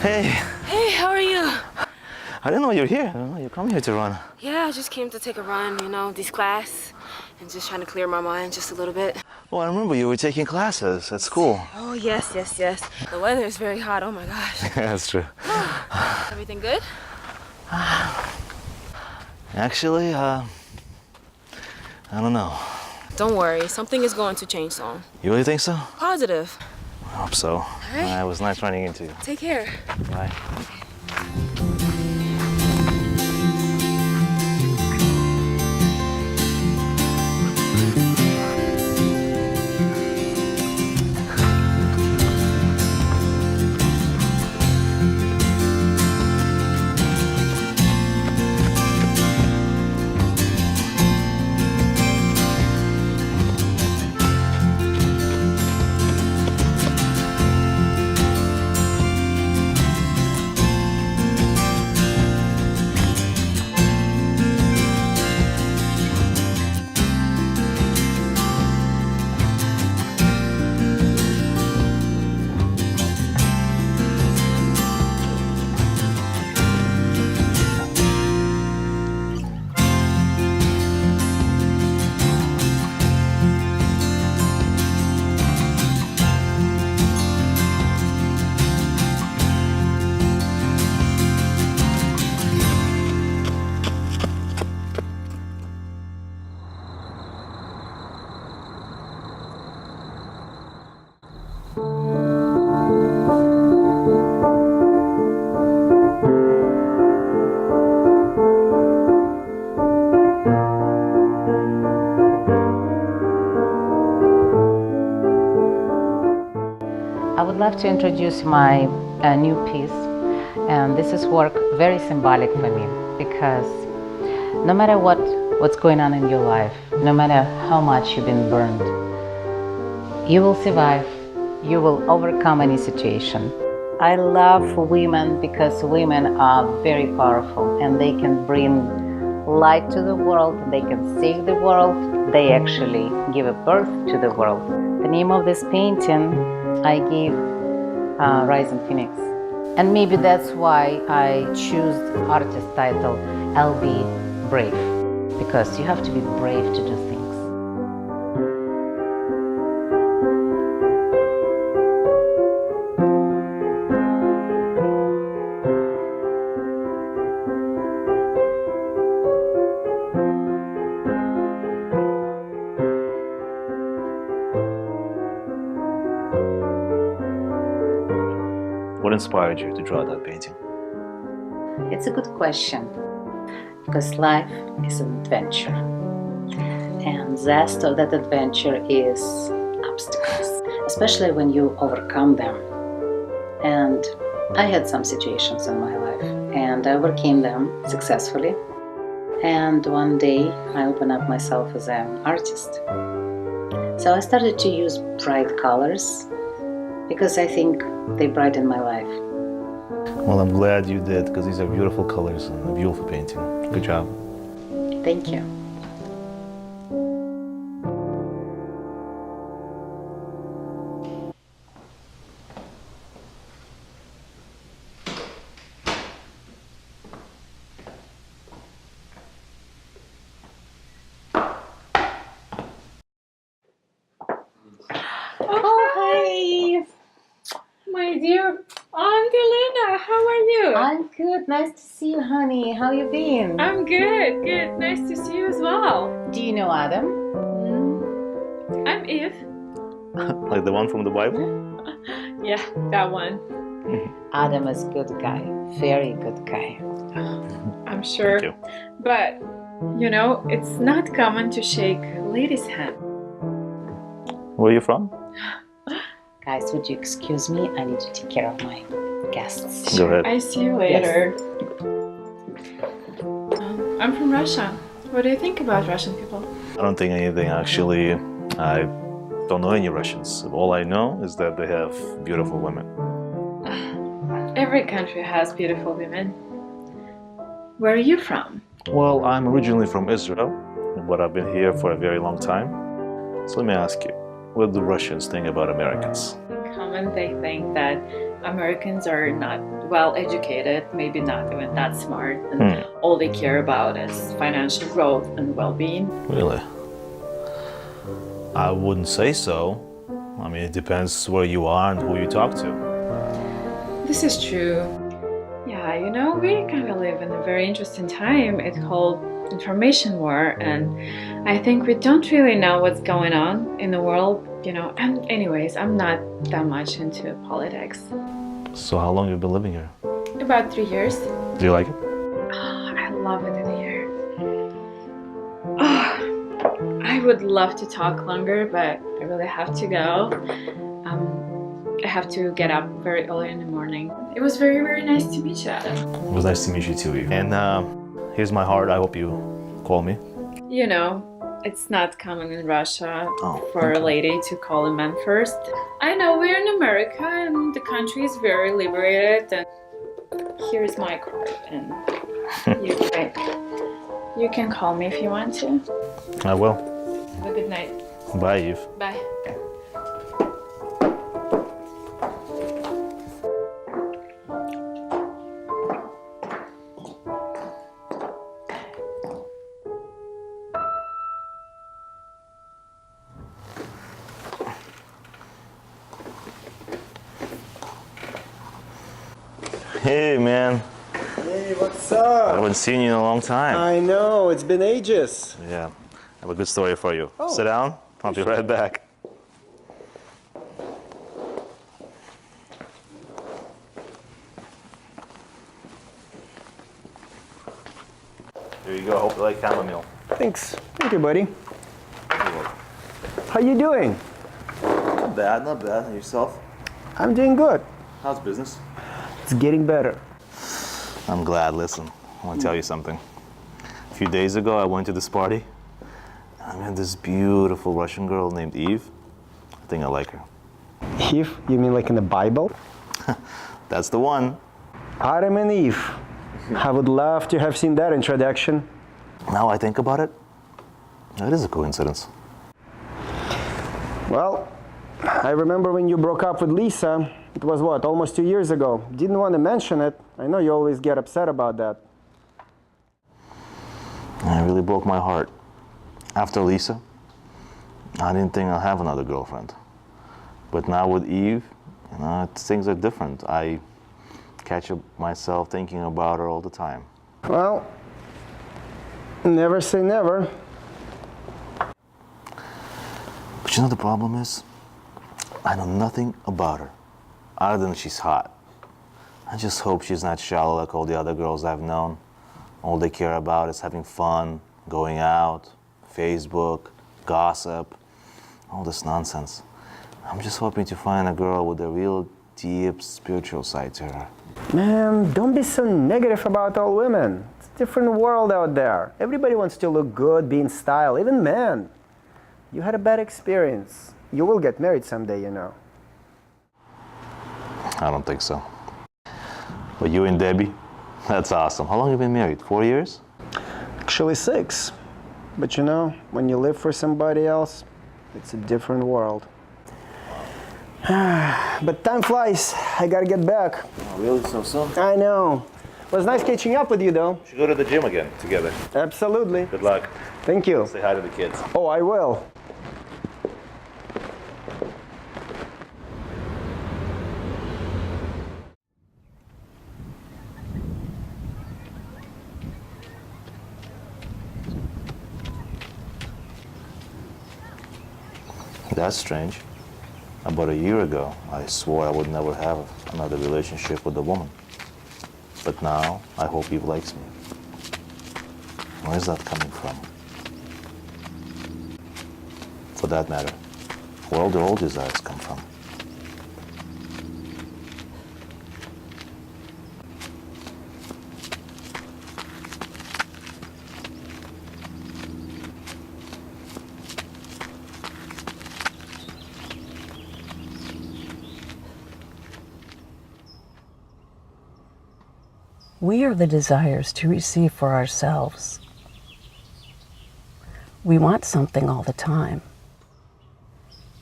Hey. Hey, how are you? I didn't know you were here. I didn't know you come here to run. Yeah, I just came to take a run, you know, this class, and just trying to clear my mind just a little bit. Oh, I remember you were taking classes at school. Oh, yes. The weather is very hot, oh my gosh. Yeah, that's true. Everything good? Actually, I don't know. Don't worry, something is going to change soon. You really think so? Positive. I hope so. right. It was nice running into you. Take care. Bye. I would like to introduce my new piece, and this is work very symbolic for me, because no matter what's going on in your life, no matter how much you've been burned, you will survive, you will overcome any situation. I love women because women are very powerful and they can bring light to the world, they can save the world, they actually give a birth to the world. The name of this painting I gave Rising Phoenix. And maybe that's why I choose the artist title, I'll Be Brave. Because you have to be brave to do things. What inspired you to draw that painting? It's a good question, because life is an adventure, and the zest of that adventure is obstacles, especially when you overcome them. And I had some situations in my life, and I overcame them successfully. And one day I opened up myself as an artist. So I started to use bright colors, because I think they brighten my life. Well, I'm glad you did, because these are beautiful colors and a beautiful painting. Good job. Thank you. Oh, hi, my dear Auntie Lena. How are you? I'm good. Nice to see you, honey. How you been? I'm good. Good. Nice to see you as well. Do you know Adam? I'm Eve. Like the one from the Bible? Yeah, that one. Adam is a good guy. Very good guy. I'm sure. Thank you. But, you know, it's not common to shake ladies' hand. Where are you from? Guys, would you excuse me? I need to take care of my guests. Go ahead. I see you later. I'm from Russia. What do you think about Russian people? I don't think anything, actually. I don't know any Russians. All I know is that they have beautiful women. Every country has beautiful women. Where are you from? Well, I'm originally from Israel, but I've been here for a very long time. So let me ask you, what do Russians think about Americans? In common, they think that Americans are not well educated, maybe not even that smart, and all they care about is financial growth and well-being. Really? I wouldn't say so. I mean, it depends where you are and who you talk to. This is true. Yeah, you know, we kind of live in a very interesting time. It's called information war, and I think we don't really know what's going on in the world, you know. And anyways, I'm not that much into politics. So how long have you been living here? About 3 years. Do you like it? Oh, I love it in here. Oh, I would love to talk longer, but I really have to go. I have to get up very early in the morning. It was very, very nice to meet you, Adam. It was nice to meet you too, Eve. And here's my heart. I hope you call me. You know, it's not common in Russia for okay. a lady to call a man first. I know we're in America and the country is very liberated, and here's my card, and you can call me if you want to. I will. Have a good night. Bye, Eve. Bye. Hey, man. Hey, what's I up? haven't seen you in a long time. I know, it's been ages. Yeah. I have a good story for you. Oh. Sit down. I'll be right back. There you go. Hope you like chamomile. Thanks. Thank you, buddy. How you doing? Not bad, not bad. And yourself? I'm doing good. How's business? It's getting better. I'm glad. Listen, I want to tell you something. A few days ago, I went to this party. I met this beautiful Russian girl named Eve. I think I like her. Eve? You mean like in the Bible? That's the one. Adam and Eve. I would love to have seen that introduction. Now I think about it, that is a coincidence. Well, I remember when you broke up with Lisa. It was what, almost 2 years ago. Didn't want to mention it. I know you always get upset about that. It really broke my heart. After Lisa, I didn't think I'd have another girlfriend. But now with Eve, you know, things are different. I catch myself thinking about her all the time. Well, never say never. But you know the problem is? I know nothing about her, other than she's hot. I just hope she's not shallow like all the other girls I've known. All they care about is having fun, going out, Facebook, gossip, all this nonsense. I'm just hoping to find a girl with a real deep spiritual side to her. Man, don't be so negative about all women. It's a different world out there. Everybody wants to look good, be in style, even men. You had a bad experience. You will get married someday, you know. I don't think so. But you and Debbie, that's awesome. How long have you been married? 4 years? Actually 6. But you know, when you live for somebody else, it's a different world. But time flies. I gotta get back. Oh, really? So soon? I know. It was nice catching up with you, though. We should go to the gym again together. Absolutely. Good luck. Thank you. Say hi to the kids. Oh, I will. That's strange. About a year ago, I swore I would never have another relationship with a woman. But now, I hope Eve likes me. Where is that coming from? For that matter, where do all desires come from? We are the desires to receive for ourselves. We want something all the time.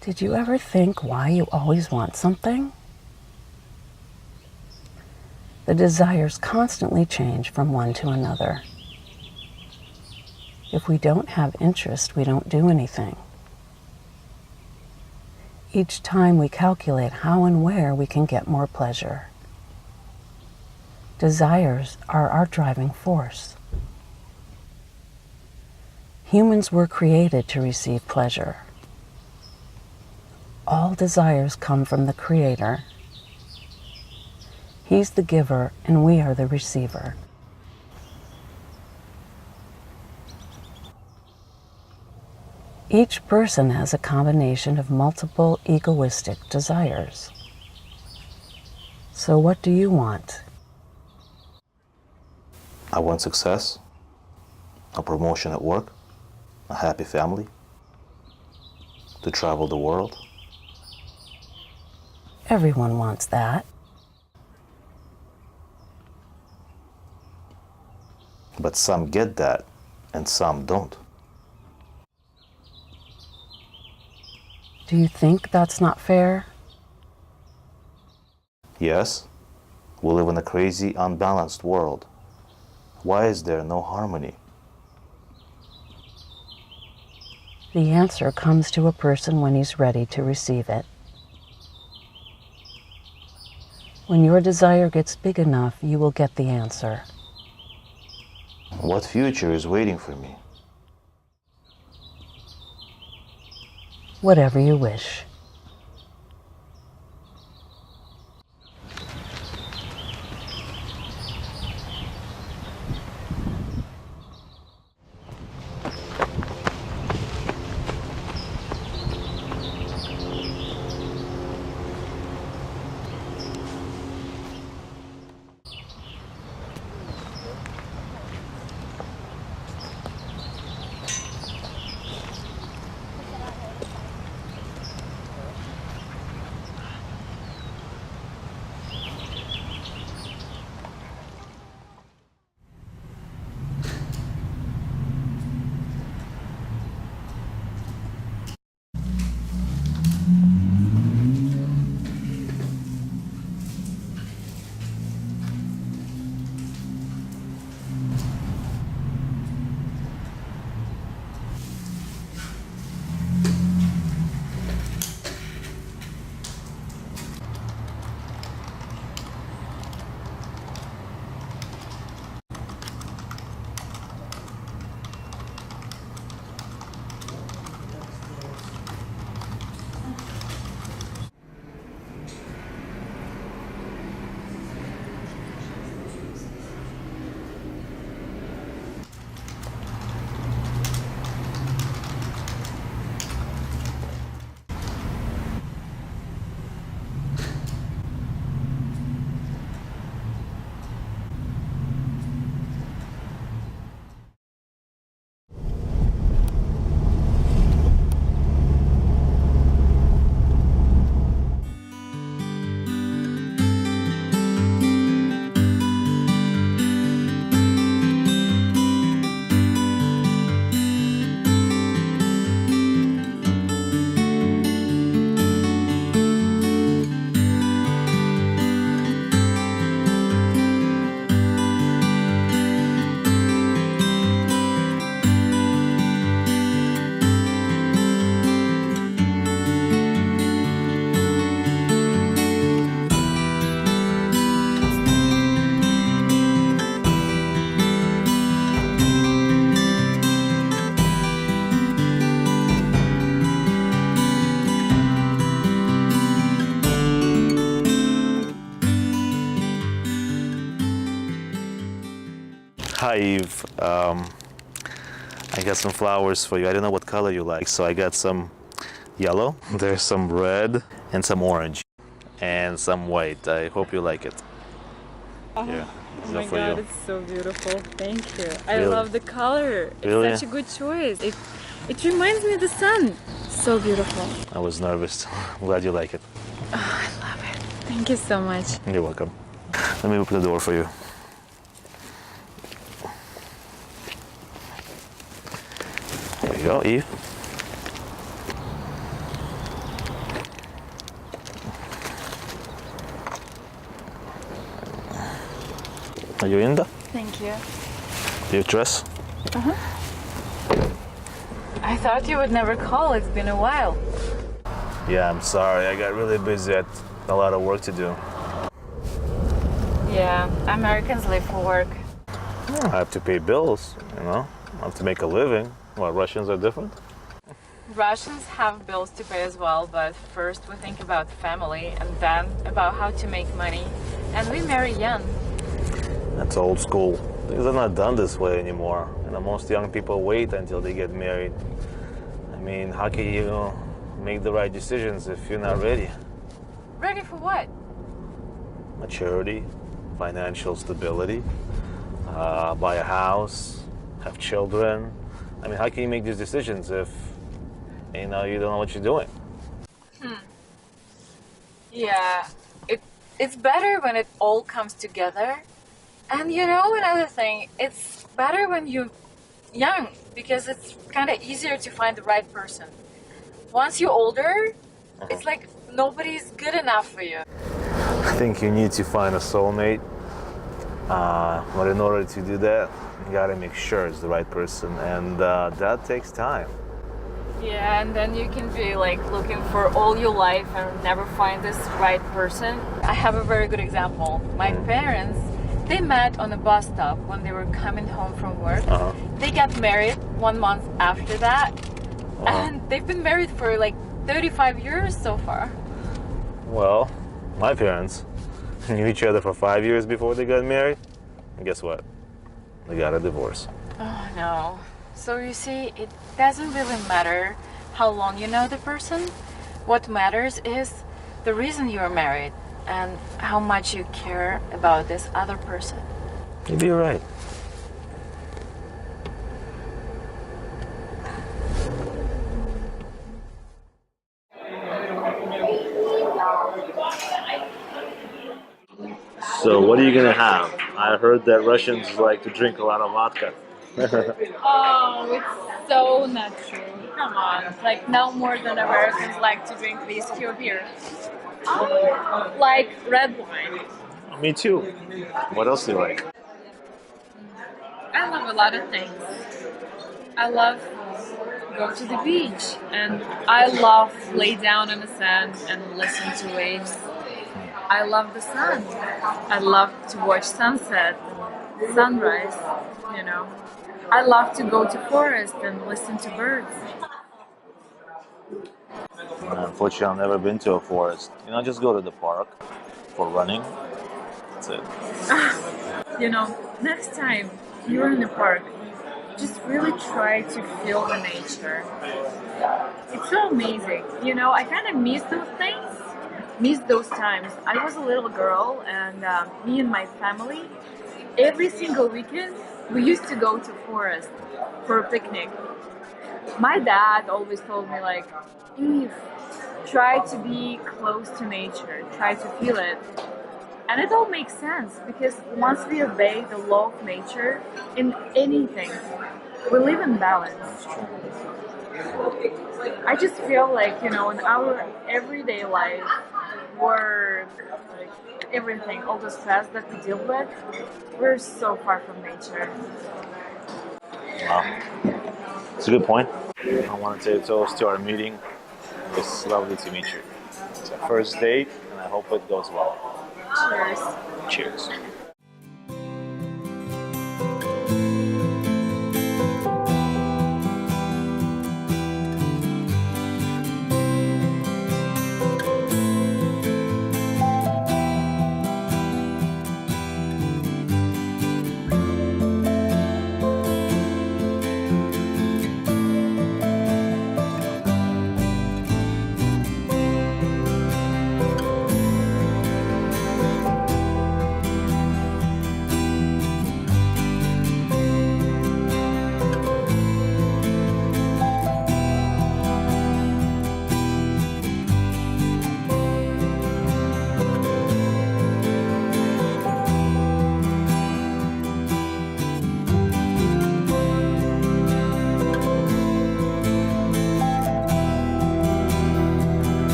Did you ever think why you always want something? The desires constantly change from one to another. If we don't have interest, we don't do anything. Each time we calculate how and where we can get more pleasure. Desires are our driving force. Humans were created to receive pleasure. All desires come from the Creator. He's the giver and we are the receiver. Each person has a combination of multiple egoistic desires. So what do you want? I want success, a promotion at work, a happy family, to travel the world. Everyone wants that. But some get that and some don't. Do you think that's not fair? Yes, we live in a crazy, unbalanced world. Why is there no harmony? The answer comes to a person when he's ready to receive it. When your desire gets big enough, you will get the answer. What future is waiting for me? Whatever you wish. Hi Eve, I got some flowers for you. I don't know what color you like, so I got some yellow, there's some red and some orange and some white. I hope you like it. Here, Oh these my are for god, you. it's so beautiful. Thank you. I Really? love the color. Really? It's such a good choice. It reminds me of the sun. So beautiful. I was nervous. I'm glad you like it. Oh, I love it. Thank you so much. You're welcome. Let me open the door for you. There you go, Eve. Are you in there? Thank you. Do you dress? I thought you would never call. It's been a while. Yeah, I'm sorry. I got really busy. I had a lot of work to do. Yeah, Americans live for work. I have to pay bills, you know. I have to make a living. What, Russians are different? Russians have bills to pay as well, but first we think about family and then about how to make money. And we marry young. That's old school. Things are not done this way anymore. You know, most young people wait until they get married. I mean, how can you make the right decisions if you're not ready? Ready for what? Maturity, financial stability, buy a house, have children. I mean, how can you make these decisions if you don't know what you're doing? Yeah, it's better when it all comes together. And you know, another thing, it's better when you're young because it's kind of easier to find the right person. Once you're older, it's like nobody's good enough for you. I think you need to find a soulmate. But in order to do that, you gotta make sure it's the right person, and that takes time. Yeah, and then you can be like looking for all your life and never find this right person. I have a very good example. My parents, they met on a bus stop when they were coming home from work. They got married 1 month after that, and they've been married for like 35 years so far. Well, my parents knew each other for 5 years before they got married, and guess what? They got a divorce. Oh no. So you see, it doesn't really matter how long you know the person. What matters is the reason you're married and how much you care about this other person. Maybe you're right. So what are you gonna have? I heard that Russians like to drink a lot of vodka. Oh, it's so not true. Come on. Like, no more than Americans like to drink whiskey or beer. Like red wine. Me too. What else do you like? I love a lot of things. I love go to the beach, and I love lay down on the sand and listen to waves. I love the sun. I love to watch sunset, sunrise, you know. I love to go to forest and listen to birds. Unfortunately, I've never been to a forest. Just go to the park for running. That's it. You know, next time you're in the park, just really try to feel the nature. It's so amazing. I kind of miss those things, miss those times. I was a little girl, and me and my family, every single weekend, we used to go to forest for a picnic. My dad always told me, like, Eve, try to be close to nature, try to feel it. And it all makes sense, because once we obey the law of nature in anything, we live in balance. I just feel like, in our everyday life, work, like everything, all the stress that we deal with, we're so far from nature. Wow. It's a good point. I want to take a toast to our meeting. It's lovely to meet you. It's our first date, and I hope it goes well. Cheers. Cheers.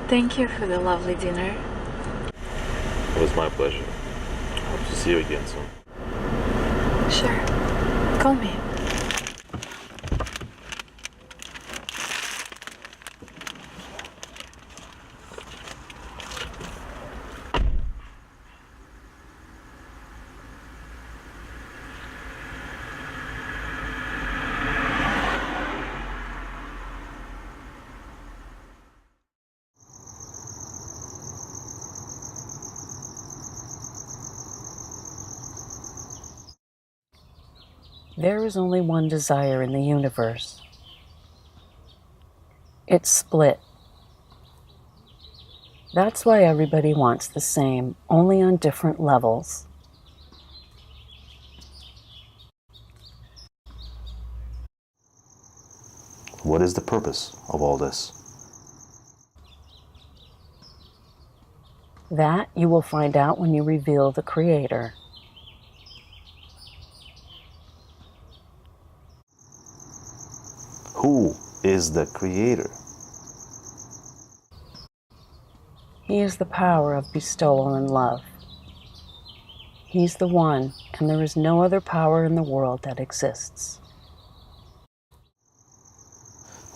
Thank you for the lovely dinner. It was my pleasure. Hope to see you again soon. Sure. Call me. There is only one desire in the universe. It's split. That's why everybody wants the same, only on different levels. What is the purpose of all this? That you will find out when you reveal the Creator. Who is the Creator? He is the power of bestowal and love. He's the one, and there is no other power in the world that exists.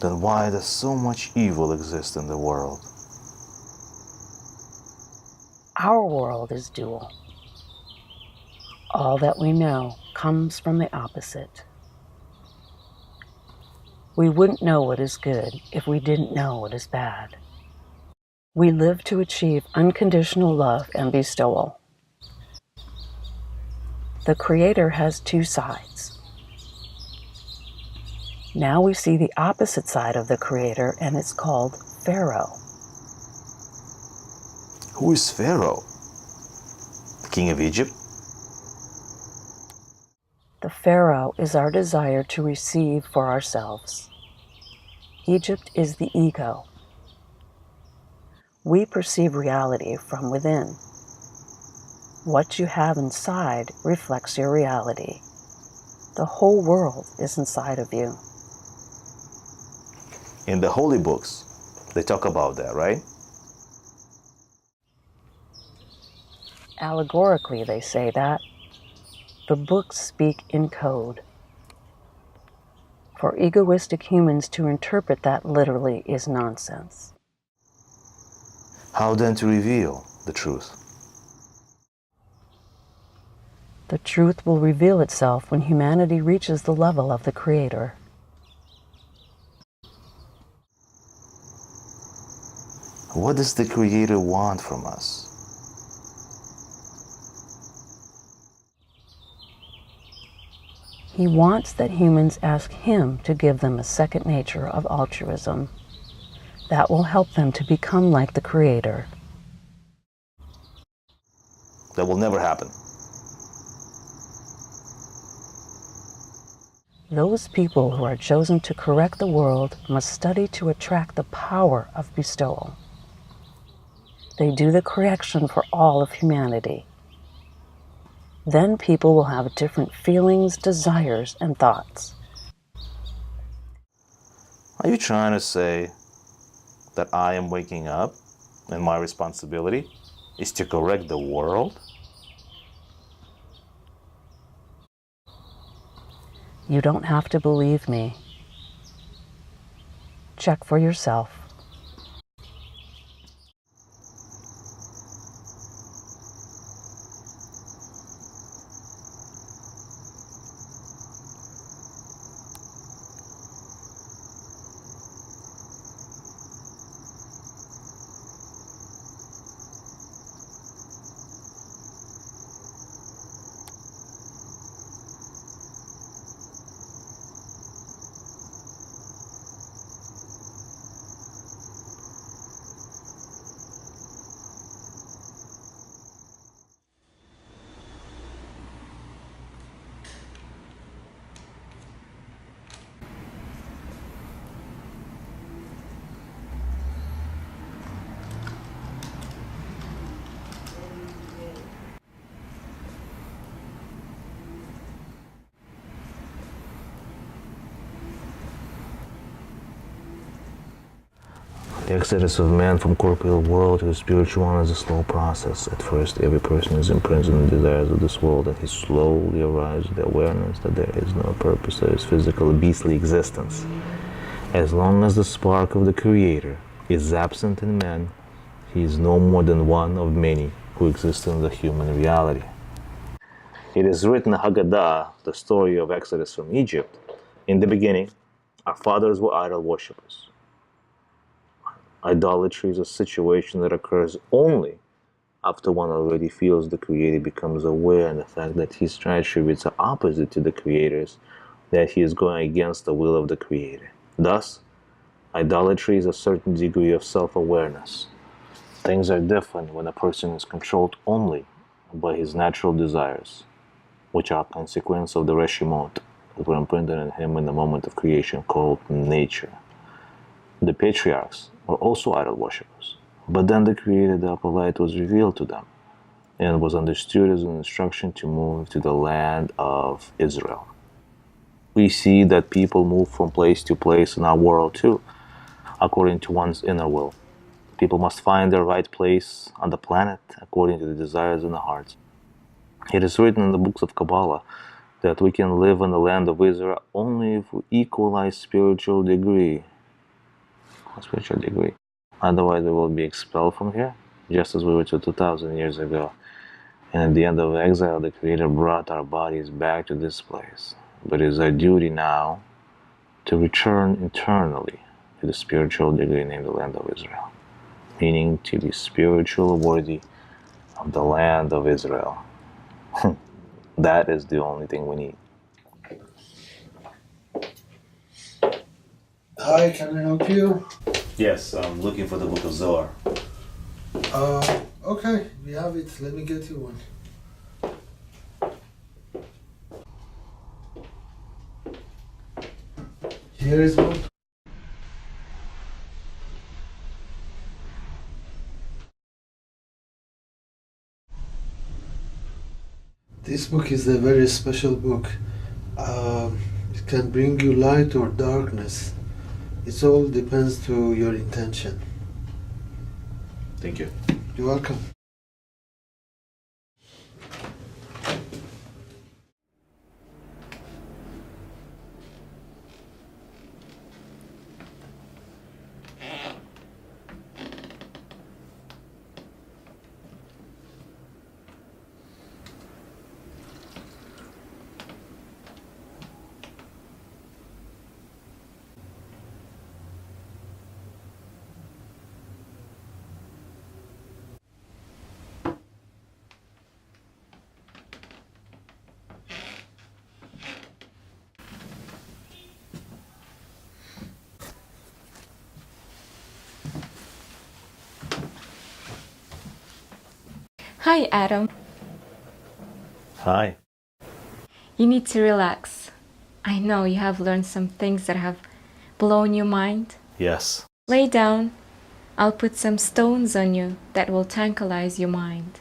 Then why does so much evil exist in the world? Our world is dual. All that we know comes from the opposite. We wouldn't know what is good if we didn't know what is bad. We live to achieve unconditional love and bestowal. The Creator has two sides. Now we see the opposite side of the Creator, and it's called Pharaoh. Who is Pharaoh? The king of Egypt? The Pharaoh is our desire to receive for ourselves. Egypt is the ego. We perceive reality from within. What you have inside reflects your reality. The whole world is inside of you. In the holy books, they talk about that, right? Allegorically, they say that. The books speak in code. For egoistic humans to interpret that literally is nonsense. How then to reveal the truth? The truth will reveal itself when humanity reaches the level of the Creator. What does the Creator want from us? He wants that humans ask Him to give them a second nature of altruism. That will help them to become like the Creator. That will never happen. Those people who are chosen to correct the world must study to attract the power of bestowal. They do the correction for all of humanity. Then people will have different feelings, desires, and thoughts. Are you trying to say that I am waking up and my responsibility is to correct the world? You don't have to believe me. Check for yourself. The exodus of man from corporeal world to the spiritual one is a slow process. At first, every person is imprisoned in the desires of this world, and he slowly arrives at the awareness that there is no purpose to his physical beastly existence. As long as the spark of the Creator is absent in man, he is no more than one of many who exist in the human reality. It is written in Haggadah, the story of Exodus from Egypt. In the beginning, our fathers were idol worshippers. Idolatry is a situation that occurs only after one already feels the Creator, becomes aware, and the fact that his attributes are opposite to the Creator's, that he is going against the will of the Creator. Thus, idolatry is a certain degree of self-awareness. Things are different when a person is controlled only by his natural desires, which are a consequence of the reshimot that were imprinted in him in the moment of creation, called nature. The patriarchs were also idol worshippers, but then the Creator, the upper light, was revealed to them and was understood as an instruction to move to the land of Israel. We see that people move from place to place in our world too, according to one's inner will. People must find their right place on the planet according to the desires in the hearts. It is written in the books of Kabbalah that we can live in the land of Israel only if we equalize spiritual degree. Otherwise, we will be expelled from here, just as we were 2,000 years ago. And at the end of exile, the Creator brought our bodies back to this place. But it is our duty now to return internally to the spiritual degree named the land of Israel, meaning to be spiritually worthy of the land of Israel. That is the only thing we need. Hi, can I help you? Yes, I'm looking for the Book of Zoar. Okay, we have it. Let me get you one. Here is one. This book is a very special book. It can bring you light or darkness. It all depends to your intention. Thank you. You're welcome. Hi, Adam. Hi. You need to relax. I know you have learned some things that have blown your mind. Yes. Lay down. I'll put some stones on you that will tranquilize your mind.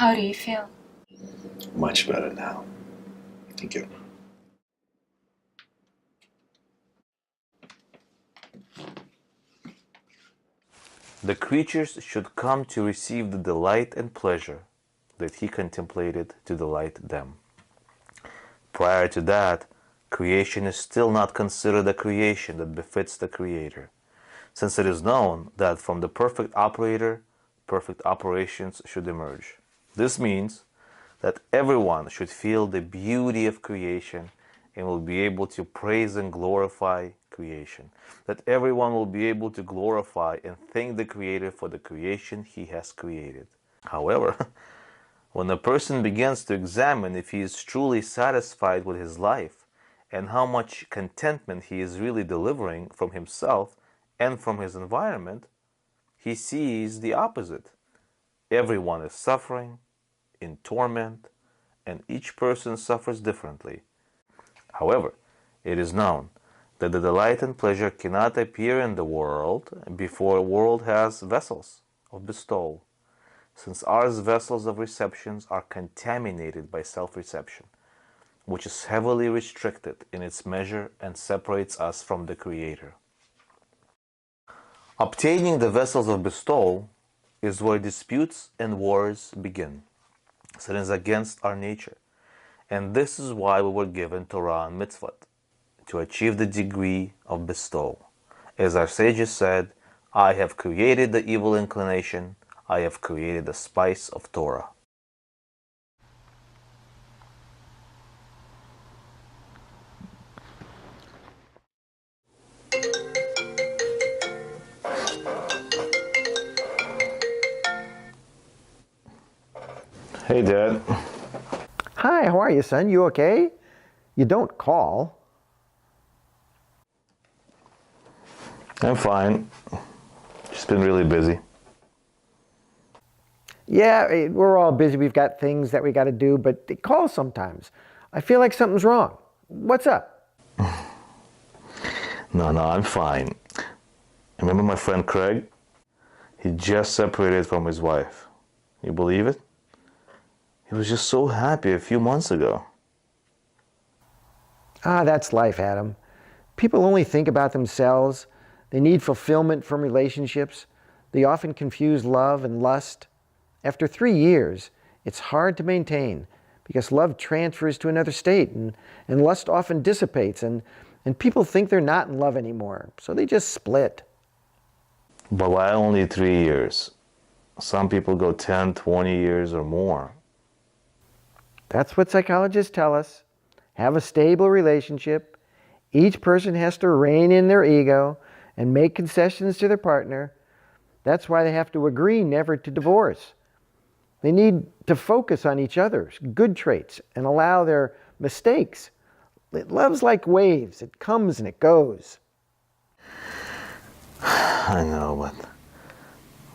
How do you feel? Much better now. Thank you. The creatures should come to receive the delight and pleasure that he contemplated to delight them. Prior to that, creation is still not considered a creation that befits the Creator, since it is known that from the perfect operator, perfect operations should emerge. This means that everyone should feel the beauty of creation and will be able to praise and glorify creation. That everyone will be able to glorify and thank the Creator for the creation He has created. However, when a person begins to examine if he is truly satisfied with his life and how much contentment he is really delivering from himself and from his environment, he sees the opposite. Everyone is suffering, in torment, and each person suffers differently. However, it is known that the delight and pleasure cannot appear in the world before a world has vessels of bestowal, since ours vessels of receptions are contaminated by self-reception, which is heavily restricted in its measure and separates us from the Creator. Obtaining the vessels of bestowal is where disputes and wars begin. So it is against our nature. And this is why we were given Torah and Mitzvot, to achieve the degree of bestowal. As our sages said, I have created the evil inclination, I have created the spice of Torah. Hey, Dad. Hi, how are you, son? You okay? You don't call. I'm fine. Just been really busy. Yeah, we're all busy. We've got things that we got to do, but they call sometimes. I feel like something's wrong. What's up? No, I'm fine. Remember my friend Craig? He just separated from his wife. You believe it? He was just so happy a few months ago. Ah, that's life, Adam. People only think about themselves. They need fulfillment from relationships. They often confuse love and lust. After 3 years, it's hard to maintain because love transfers to another state and lust often dissipates and people think they're not in love anymore, so they just split. But why only 3 years? Some people go 10, 20 years or more. That's what psychologists tell us. Have a stable relationship. Each person has to rein in their ego and make concessions to their partner. That's why they have to agree never to divorce. They need to focus on each other's good traits and allow their mistakes. Love's like waves. It comes and it goes. I know, but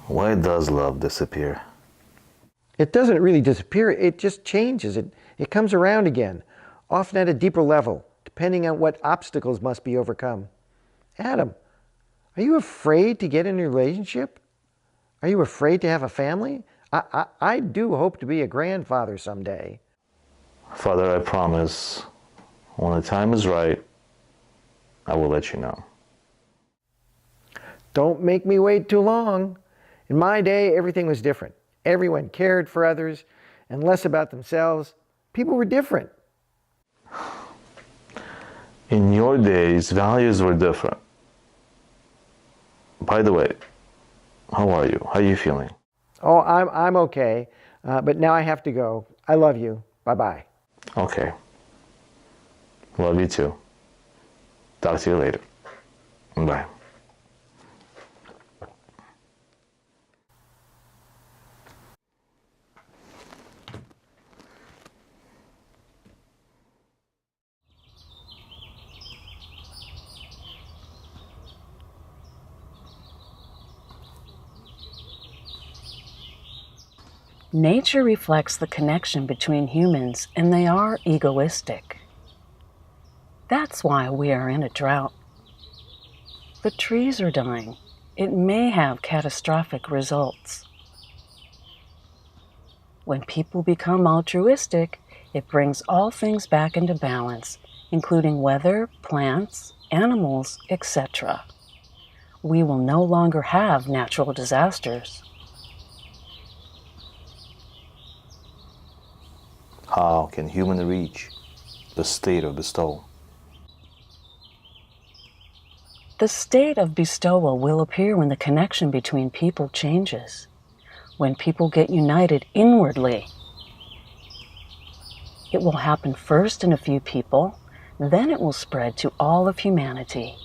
why does love disappear? It doesn't really disappear. It just changes. It comes around again, often at a deeper level, depending on what obstacles must be overcome. Adam, are you afraid to get in a relationship? Are you afraid to have a family? I do hope to be a grandfather someday. Father, I promise, when the time is right, I will let you know. Don't make me wait too long. In my day, everything was different. Everyone cared for others and less about themselves. People were different. In your days, values were different. By the way, how are you? How are you feeling? Oh, I'm okay, but now I have to go. I love you. Bye-bye. Okay. Love you too. Talk to you later. Bye. Nature reflects the connection between humans, and they are egoistic. That's why we are in a drought. The trees are dying. It may have catastrophic results. When people become altruistic, it brings all things back into balance, including weather, plants, animals, etc. We will no longer have natural disasters. How can humans reach the state of bestowal? The state of bestowal will appear when the connection between people changes, when people get united inwardly. It will happen first in a few people, then it will spread to all of humanity.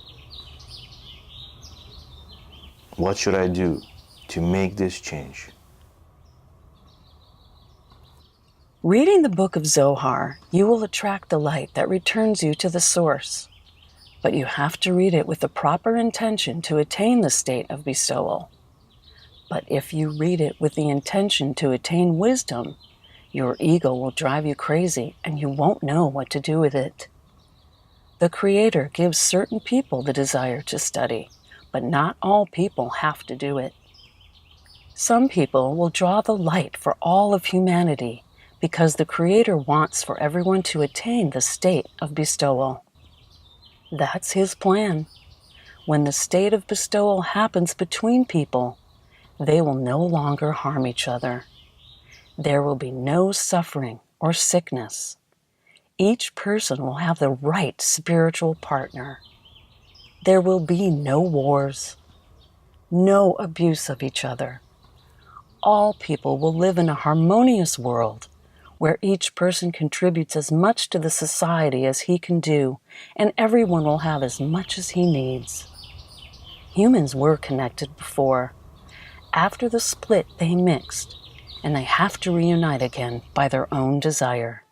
What should I do to make this change? Reading the Book of Zoar, you will attract the light that returns you to the source. But you have to read it with the proper intention to attain the state of bestowal. But if you read it with the intention to attain wisdom, your ego will drive you crazy and you won't know what to do with it. The Creator gives certain people the desire to study, but not all people have to do it. Some people will draw the light for all of humanity because the Creator wants for everyone to attain the state of bestowal. That's His plan. When the state of bestowal happens between people, they will no longer harm each other. There will be no suffering or sickness. Each person will have the right spiritual partner. There will be no wars, no abuse of each other. All people will live in a harmonious world where each person contributes as much to the society as he can do, and everyone will have as much as he needs. Humans were connected before. After the split, they mixed, and they have to reunite again by their own desire.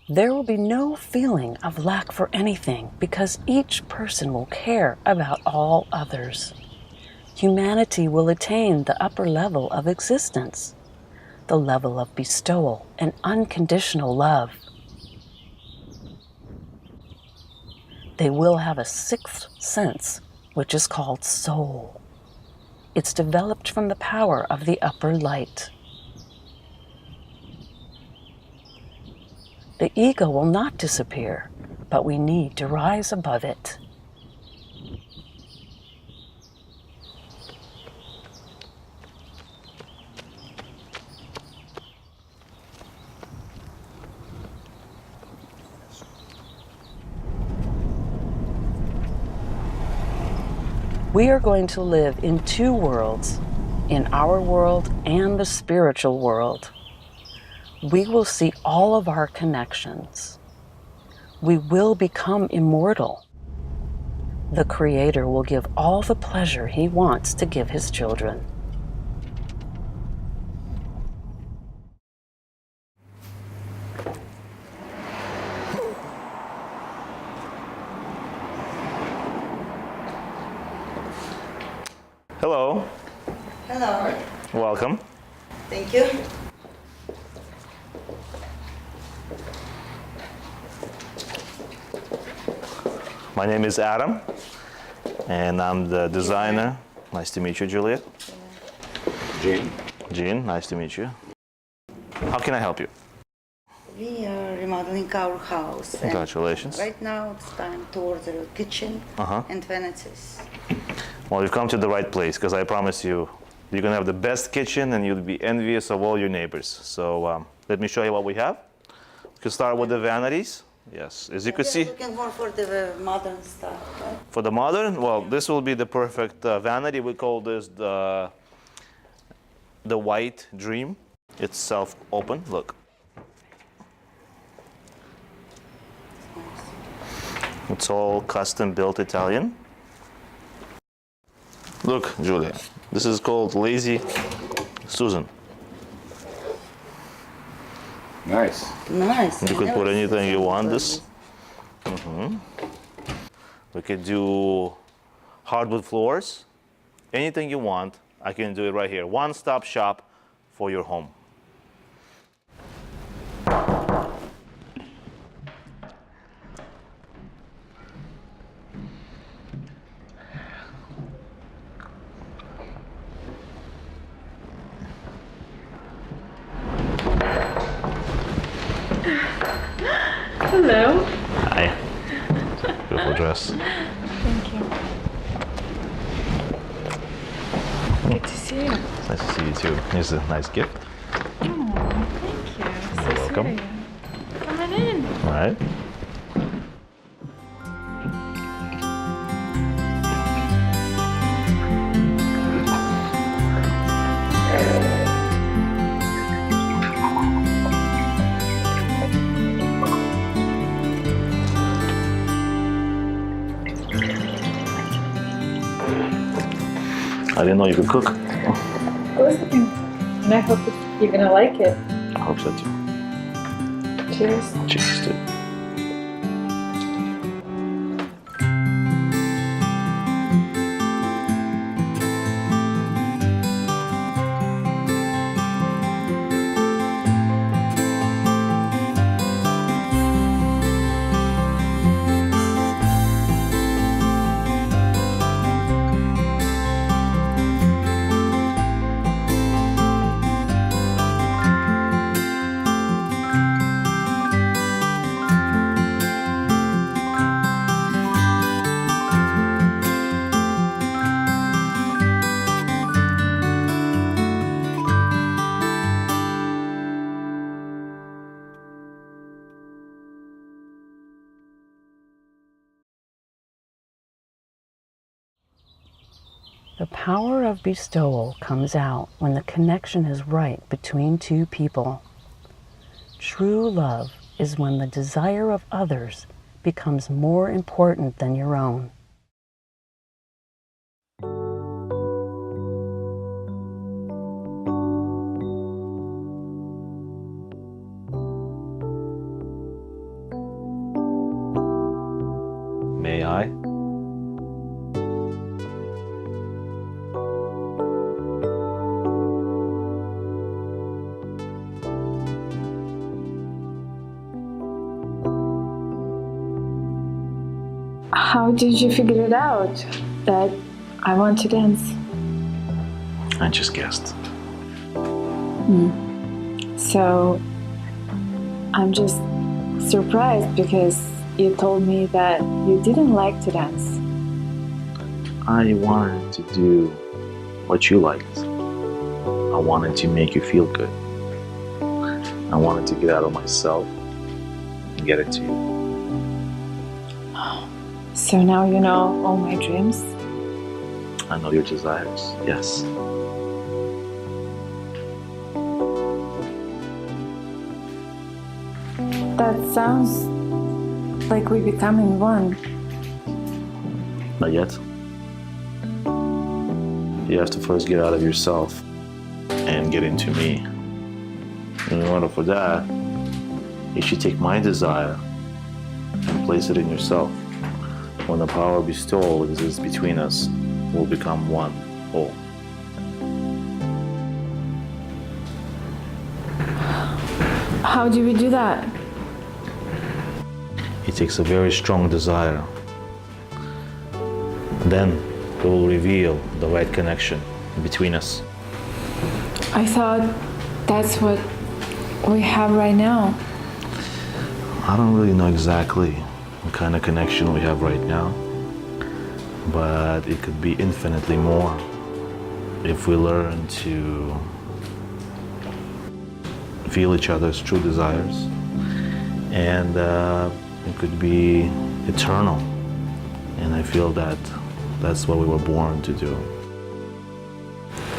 There will be no feeling of lack for anything because each person will care about all others. Humanity will attain the upper level of existence, the level of bestowal and unconditional love. They will have a sixth sense, which is called soul. It's developed from the power of the upper light. The ego will not disappear, but we need to rise above it. We are going to live in two worlds, in our world and the spiritual world. We will see all of our connections. We will become immortal. The Creator will give all the pleasure He wants to give His children. Hello. Hello. Welcome. Thank you. My name is Adam, and I'm the designer. Nice to meet you, Juliet. Jean. Jean, nice to meet you. How can I help you? We are remodeling our house. and Congratulations. Right now it's time to order a kitchen and vanities. Well, you've come to the right place because I promise you, you're going to have the best kitchen and you'll be envious of all your neighbors. So let me show you what we have. We can start with the vanities. Yes, as you can see. Looking more for the modern stuff, right? For the modern, well, this will be the perfect vanity. We call this the white dream. It's self-open, look. It's all custom built Italian. Look, Julia, this is called Lazy Susan. Nice. Nice. You could put anything you want this. We could do hardwood floors. Anything you want, I can do it right here. One-stop shop for your home. Hello. Hi. Beautiful dress. Thank you. Good to see you. It's nice to see you too. Here's a nice gift. Oh, thank you. You're welcome. Come on in. All right. I didn't know you could cook. Of course I can. And I hope you're gonna like it. I hope so too. Cheers. Cheers to it. The power of bestowal comes out when the connection is right between two people. True love is when the desire of others becomes more important than your own. May I? How did you figure it out that I want to dance? I just guessed. So I'm just surprised because you told me that you didn't like to dance. I wanted to do what you liked. I wanted to make you feel good. I wanted to get out of myself and get it to you. So now you know all my dreams? I know your desires, yes. That sounds like we're becoming one. Not yet. You have to first get out of yourself and get into me. And in order for that, you should take my desire and place it in yourself. When the power of bestowal exists between us, we'll become one whole. How do we do that? It takes a very strong desire. Then it will reveal the right connection between us. I thought that's what we have right now. I don't really know exactly what kind of connection we have right now, but it could be infinitely more if we learn to feel each other's true desires, and it could be eternal. And I feel that that's what we were born to do.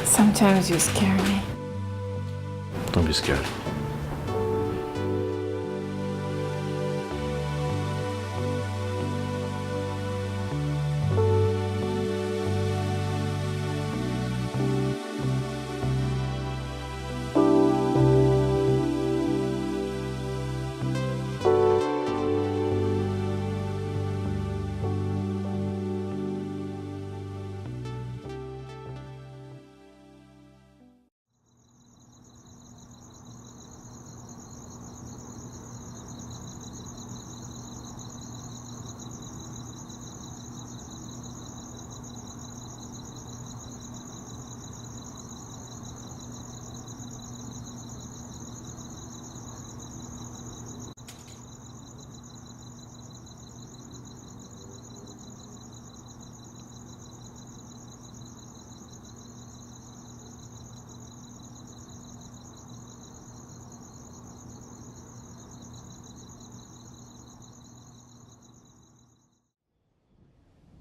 Sometimes you scare me. Don't be scared.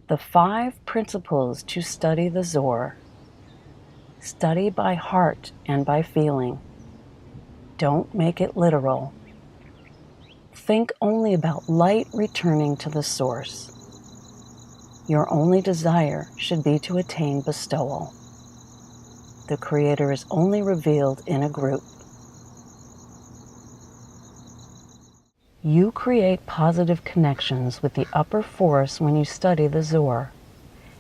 The 5 principles to study the Zuhr. Study by heart and by feeling. Don't make it literal. Think only about light returning to the source. Your only desire should be to attain bestowal. The Creator is only revealed in a group. You create positive connections with the upper force when you study the Zuhr,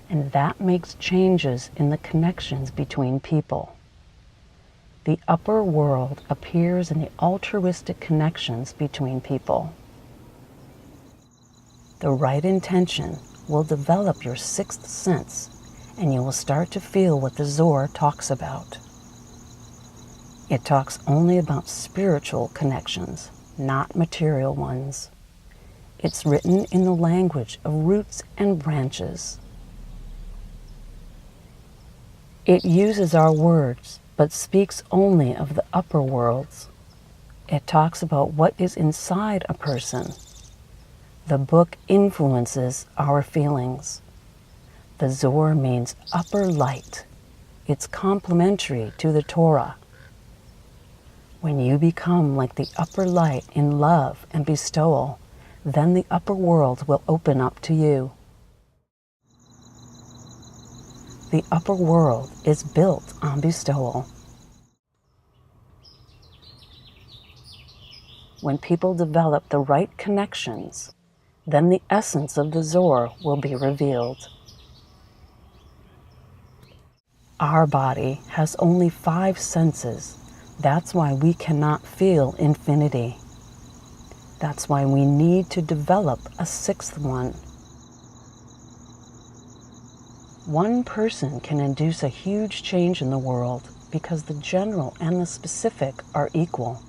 and that makes changes in the connections between people. The upper world appears in the altruistic connections between people. The right intention will develop your 6th sense, and you will start to feel what the Zuhr talks about. It talks only about spiritual connections, not material ones. It's written in the language of roots and branches. It uses our words, but speaks only of the upper worlds. It talks about what is inside a person. The book influences our feelings. The Zuhr means upper light. It's complementary to the Torah. When you become like the upper light in love and bestowal, then the upper world will open up to you. The upper world is built on bestowal. When people develop the right connections, then the essence of the Zuhr will be revealed. Our body has only 5 senses. That's why we cannot feel infinity. That's why we need to develop a 6th one. One person can induce a huge change in the world because the general and the specific are equal.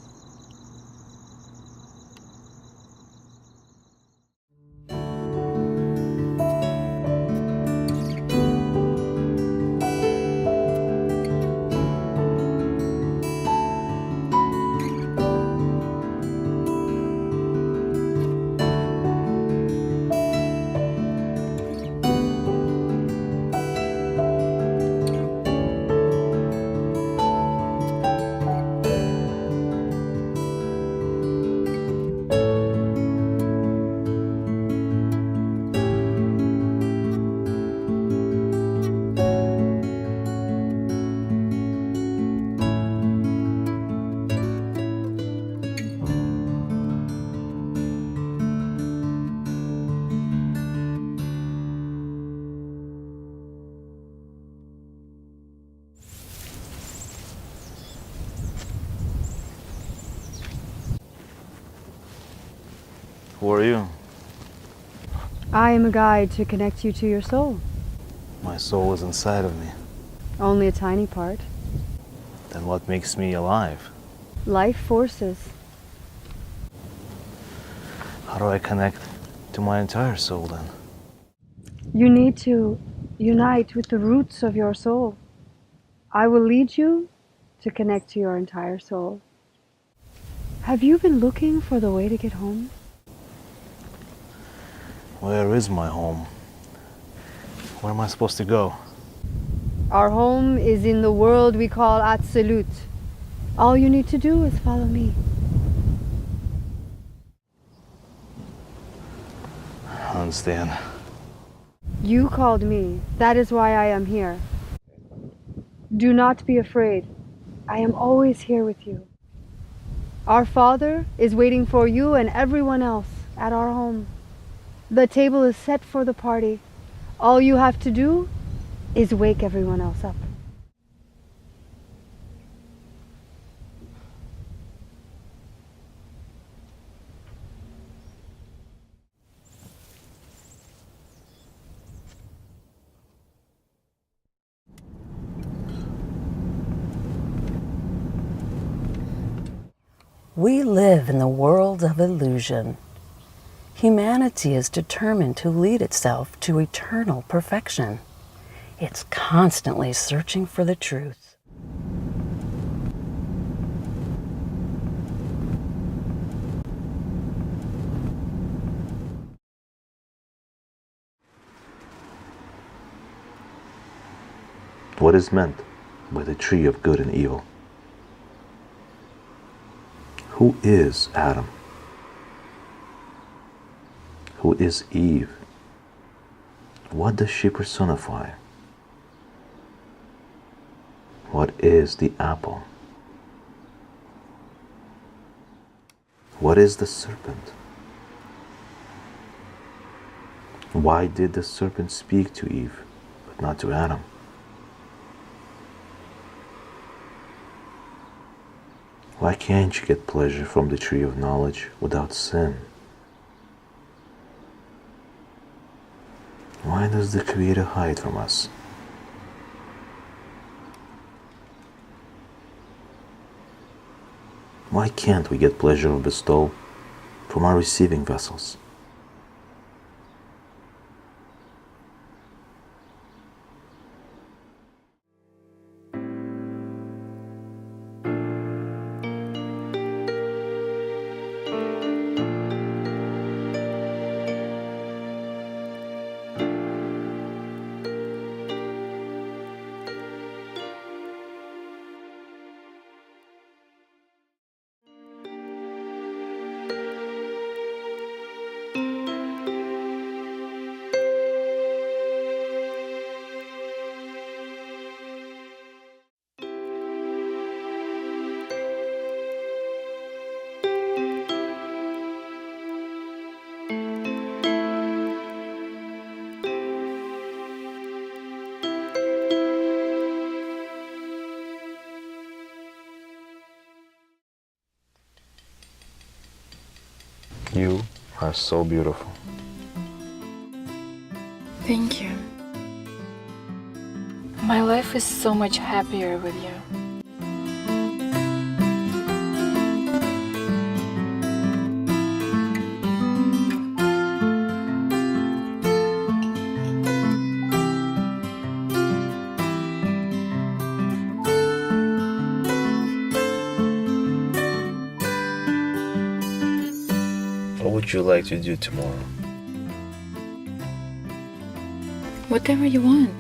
Who are you? I am a guide to connect you to your soul. My soul is inside of me. Only a tiny part. Then what makes me alive? Life forces. How do I connect to my entire soul then? You need to unite with the roots of your soul. I will lead you to connect to your entire soul. Have you been looking for the way to get home? Where is my home? Where am I supposed to go? Our home is in the world we call Absolute. All you need to do is follow me. I understand. You called me. That is why I am here. Do not be afraid. I am always here with you. Our Father is waiting for you and everyone else at our home. The table is set for the party. All you have to do is wake everyone else up. We live in the world of illusion. Humanity is determined to lead itself to eternal perfection. It's constantly searching for the truth. What is meant by the tree of good and evil? Who is Adam? Who is Eve? What does she personify? What is the apple? What is the serpent? Why did the serpent speak to Eve, but not to Adam? Why can't you get pleasure from the tree of knowledge without sin? Why does the Creator hide from us? Why can't we get pleasure of bestowal from our receiving vessels? You are so beautiful. Thank you. My life is so much happier with you. What would you like to do tomorrow? Whatever you want.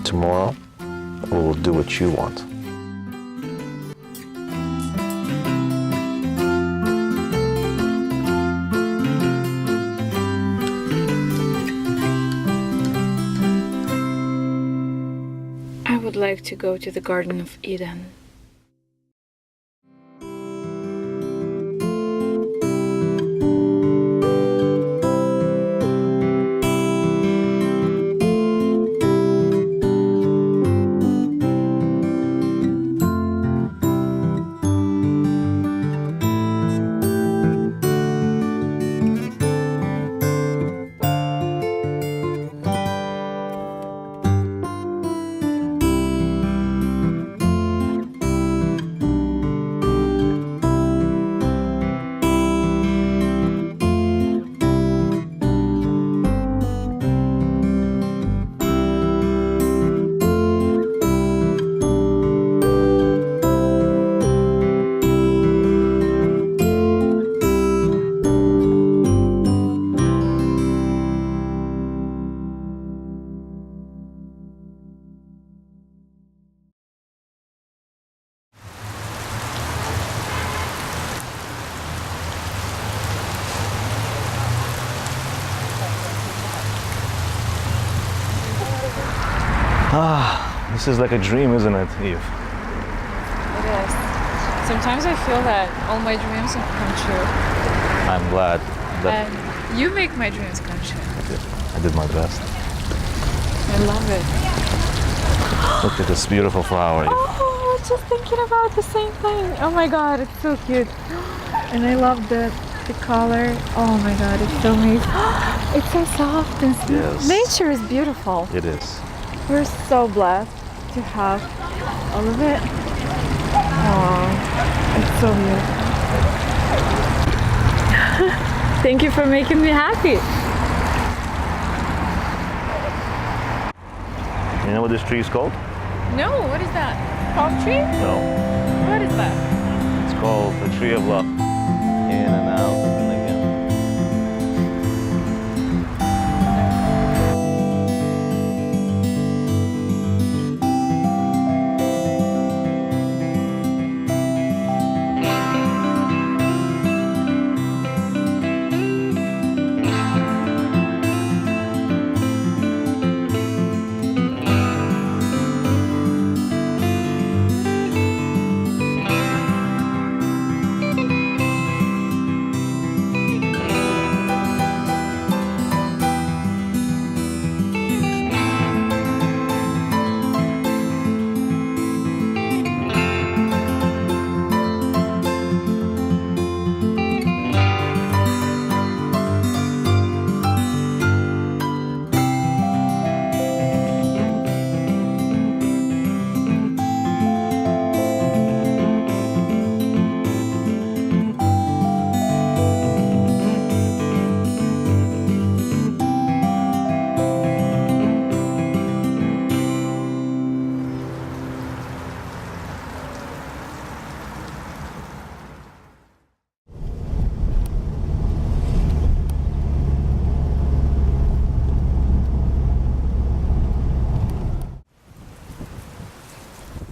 Tomorrow, we will do what you want. I would like to go to the Garden of Eden. This is like a dream, isn't it, Eve? It is. Sometimes I feel that all my dreams have come true. I'm glad that And you make my dreams come true. I did my best. I love it. Look at this beautiful flower, Eve. Oh, I was just thinking about the same thing. Oh my god, it's so cute. And I love the color. Oh my god, it's so amazing. It's so soft and smooth. Yes. Nature is beautiful. It is. We're so blessed to have all of it. Oh, it's so beautiful. Thank you for making me happy. You know what this tree is called? No, what is that? Palm tree? No. What is that? It's called the tree of love.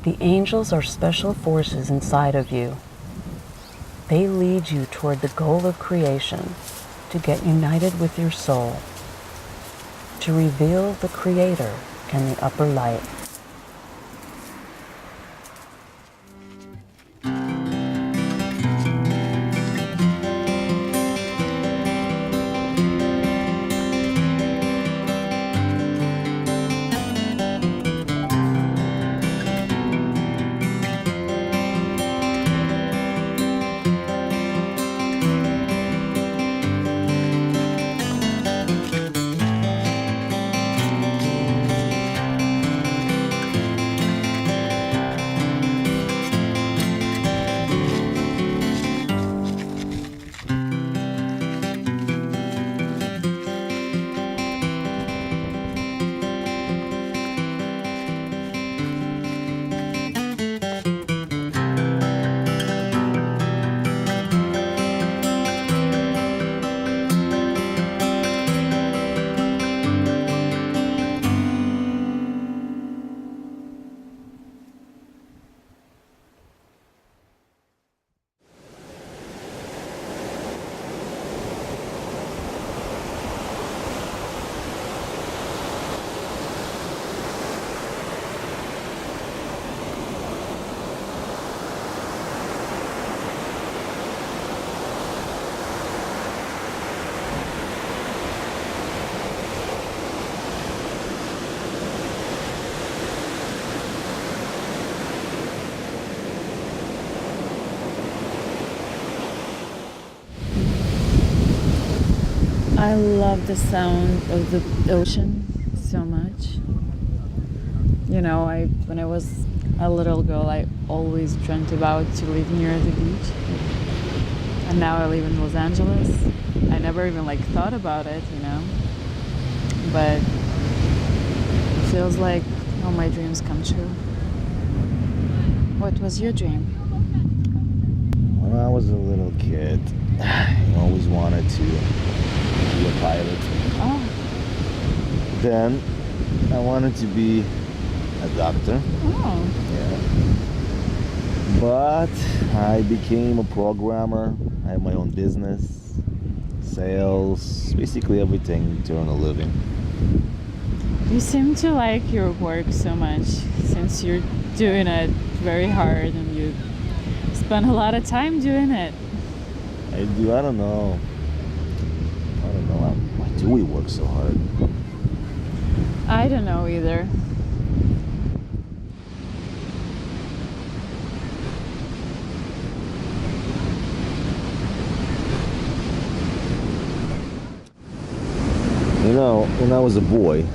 The angels are special forces inside of you. They lead you toward the goal of creation, to get united with your soul, to reveal the Creator and the upper light. I love the sound of the ocean so much. You know, when I was a little girl, I always dreamt about to live near the beach. And now I live in Los Angeles. I never even thought about it, you know. But it feels like all my dreams come true. What was your dream? When I was a little kid, I always wanted to be a pilot. Oh. Then I wanted to be a doctor. Oh. Yeah. But I became a programmer. I have my own business, sales, basically everything to earn a living. You seem to like your work so much since you're doing it very hard and you spend a lot of time doing it. I do. I don't know. Why do we work so hard? I don't know either. You know, when I was a boy,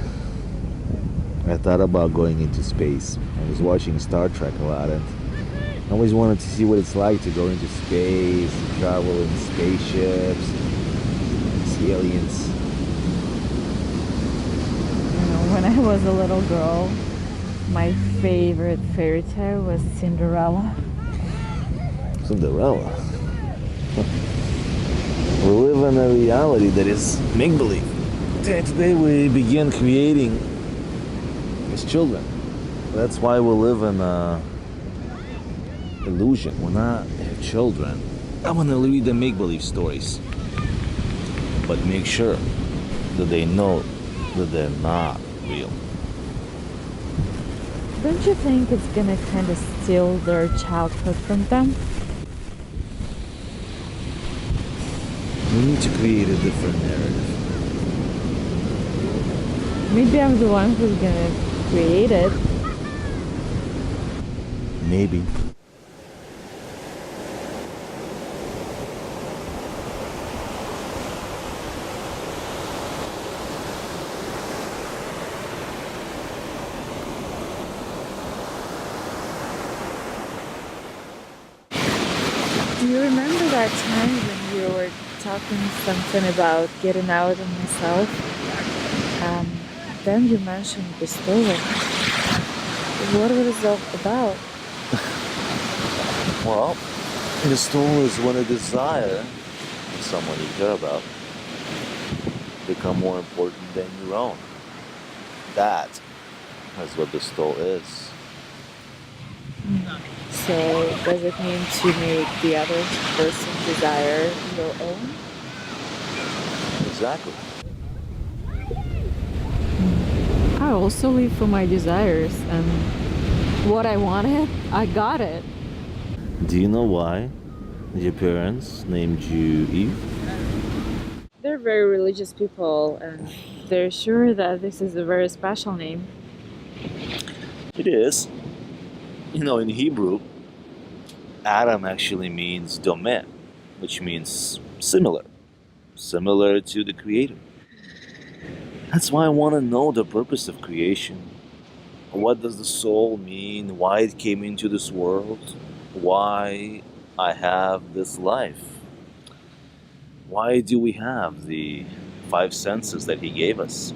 I thought about going into space. I was watching Star Trek a lot, and I always wanted to see what it's like to go into space, to travel in spaceships, see aliens. You know, when I was a little girl, my favorite fairy tale was Cinderella. Cinderella? We live in a reality that is make-believe. Today we begin creating as children. That's why we live in illusion. When I have children, I want to read them make-believe stories. But make sure that they know that they're not real. Don't you think it's gonna kind of steal their childhood from them? We need to create a different narrative. Maybe I'm the one who's gonna create it. Maybe. Do you remember that time when you were talking something about getting out of myself? Then you mentioned bestowing. What was it all about? Well, bestowal is when a desire of someone you care about become more important than your own. That is what bestowal is. So does it mean to make the other person's desire your own? Exactly. I also live for my desires, and what I wanted, I got it. Do you know why your parents named you Eve? They're very religious people, and they're sure that this is a very special name. It is. You know, in Hebrew, Adam actually means domain, which means similar to the Creator. That's why I want to know the purpose of creation. What does the soul mean? Why it came into this world? Why I have this life? Why do we have the 5 senses that He gave us?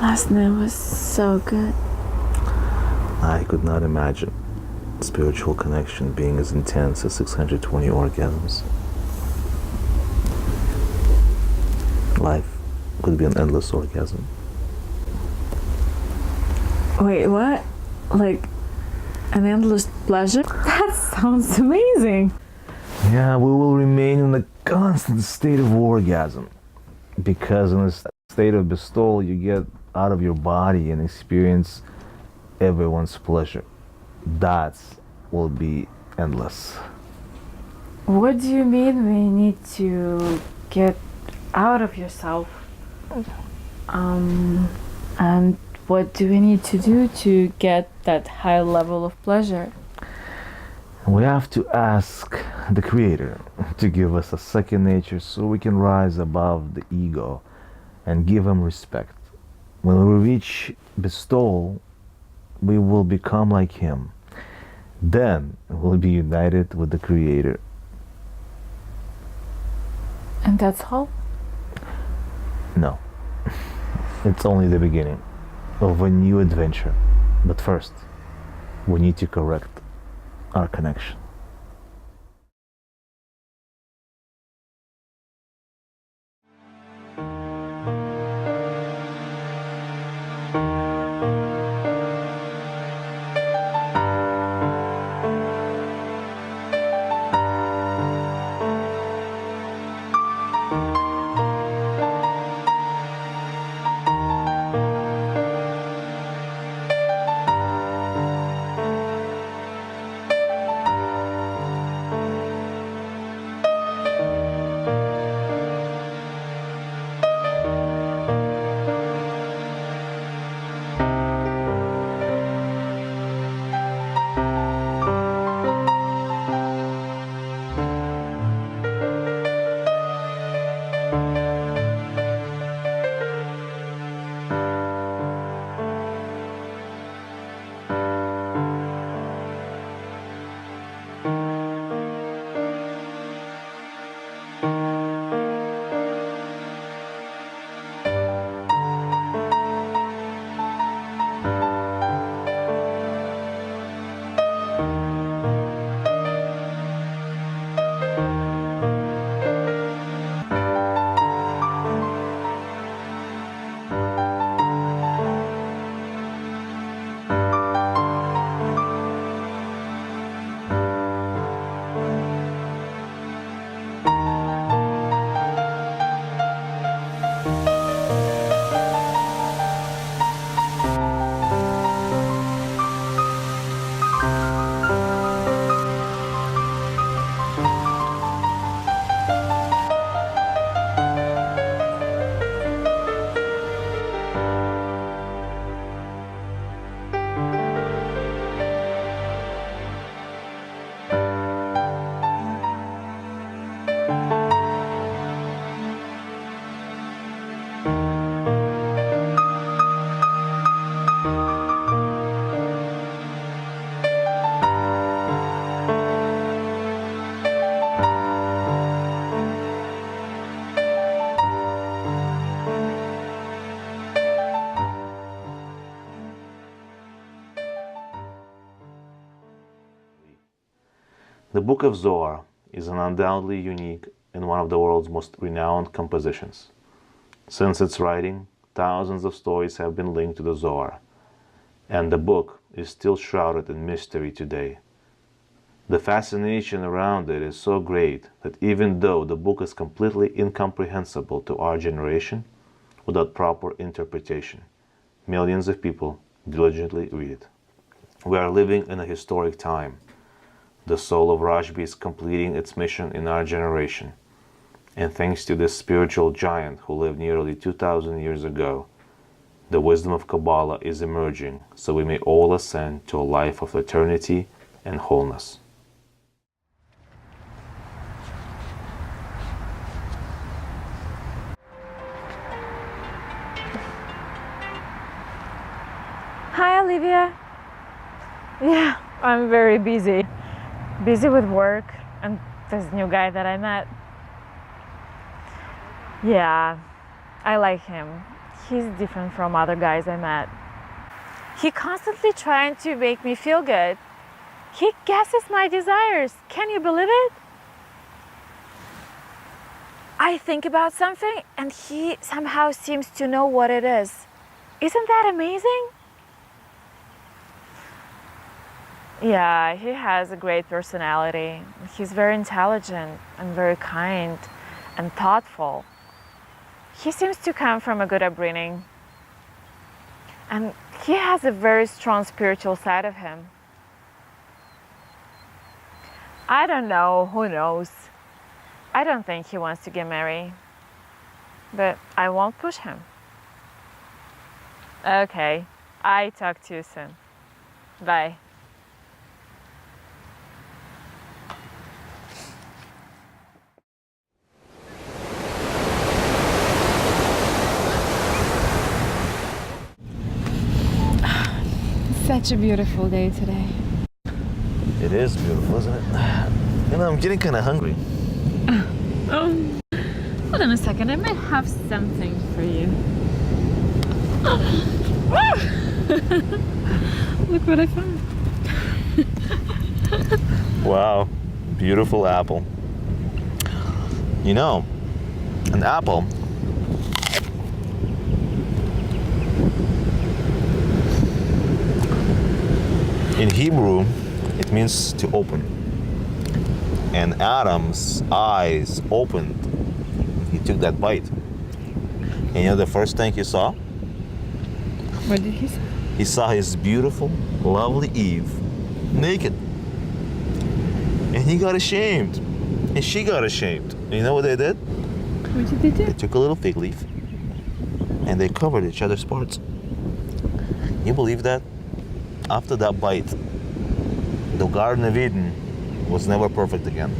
Last night was so good. I could not imagine spiritual connection being as intense as 620 orgasms. Life could be an endless orgasm. Wait, what? Like an endless pleasure? That sounds amazing. Yeah, we will remain in a constant state of orgasm, because in a state of bestowal you get out of your body and experience everyone's pleasure. That will be endless. What do you mean we need to get out of yourself? And what do we need to do to get that high level of pleasure? We have to ask the Creator to give us a second nature so we can rise above the ego and give Him respect. When we reach bestowal, we will become like Him. Then we'll be united with the Creator. And that's all? No. It's only the beginning of a new adventure. But first, we need to correct our connection. The Book of Zoar is an undoubtedly unique and one of the world's most renowned compositions. Since its writing, thousands of stories have been linked to the Zohar, and the book is still shrouded in mystery today. The fascination around it is so great that even though the book is completely incomprehensible to our generation, without proper interpretation, millions of people diligently read it. We are living in a historic time. The soul of Rashbi is completing its mission in our generation. And thanks to this spiritual giant who lived nearly 2,000 years ago, the wisdom of Kabbalah is emerging so we may all ascend to a life of eternity and wholeness. Hi, Olivia. Yeah, I'm very busy. Busy with work and this new guy that I met. Yeah, I like him. He's different from other guys I met. He constantly trying to make me feel good. He guesses my desires. Can you believe it? I think about something and he somehow seems to know what it is. Isn't that amazing? Yeah, he has a great personality. He's very intelligent and very kind and thoughtful. He seems to come from a good upbringing. And he has a very strong spiritual side of him. I don't know, who knows? I don't think he wants to get married. But I won't push him. Okay, I talk to you soon. Bye. Such a beautiful day today. It is beautiful, isn't it? You know, I'm getting kind of hungry. Hold on a second, I might have something for you. Look what I found. Wow, beautiful apple. You know, an apple in Hebrew, it means to open. And Adam's eyes opened. He took that bite. And you know the first thing he saw? What did he say? He saw his beautiful, lovely Eve naked. And he got ashamed. And she got ashamed. And you know what they did? What did they do? They took a little fig leaf and they covered each other's parts. You believe that? After that bite, the Garden of Eden was never perfect again.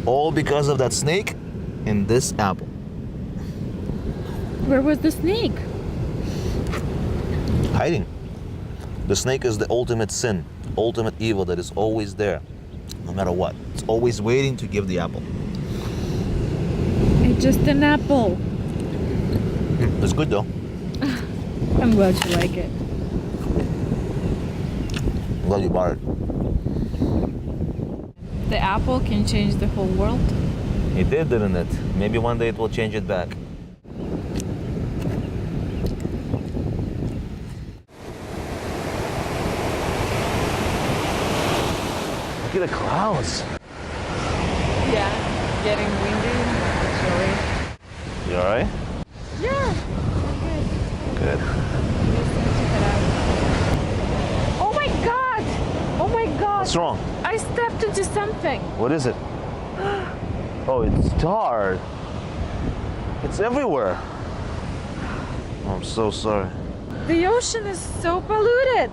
All because of that snake and this apple. Where was the snake? Hiding. The snake is the ultimate sin, ultimate evil that is always there, no matter what. It's always waiting to give the apple. It's just an apple. It's good though. I'm glad you like it. I'm glad you bought it. The apple can change the whole world. It did, didn't it? Maybe one day it will change it back. Look at the clouds. Yeah, getting windy, actually. You alright? Yeah. Good. Oh my God! Oh my God! What's wrong? I stepped into something. What is it? Oh, it's tar. It's everywhere. Oh, I'm so sorry. The ocean is so polluted.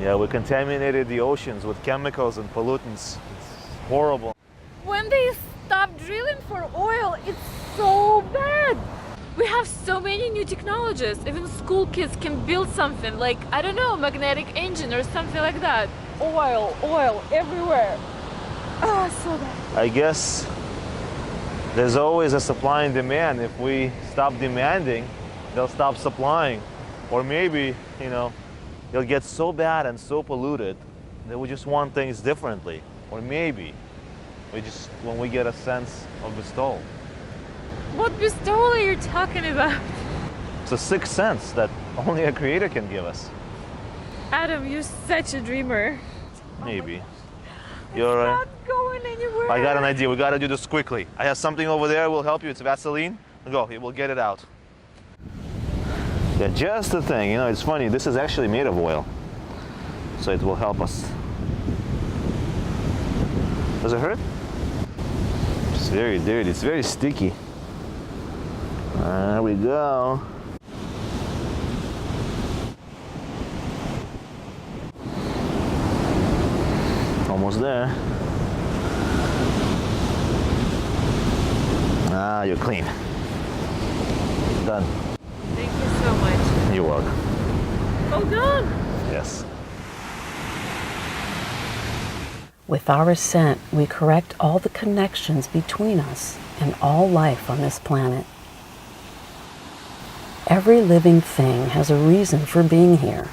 Yeah, we contaminated the oceans with chemicals and pollutants. It's horrible. When they stop drilling for oil, it's so bad. We have so many new technologies. Even school kids can build something like, I don't know, magnetic engine or something like that. Oil everywhere. Oh, so bad. I guess there's always a supply and demand. If we stop demanding, they'll stop supplying. Or maybe, you know, they'll get so bad and so polluted that we just want things differently. Or maybe when we get a sense of bestowal. What bestowal are you talking about? It's a sixth sense that only a creator can give us. Adam, you're such a dreamer. Maybe. You're Not going anywhere. I got an idea. We gotta do this quickly. I have something over there. We'll help you. It's Vaseline. Go. We'll get it out. Yeah, just the thing. You know, it's funny. This is actually made of oil, so it will help us. Does it hurt? It's very dirty. It's very sticky. There we go. Almost there. Ah, you're clean. Done. Thank you so much. You're welcome. Oh, God. Yes. With our ascent, we correct all the connections between us and all life on this planet. Every living thing has a reason for being here,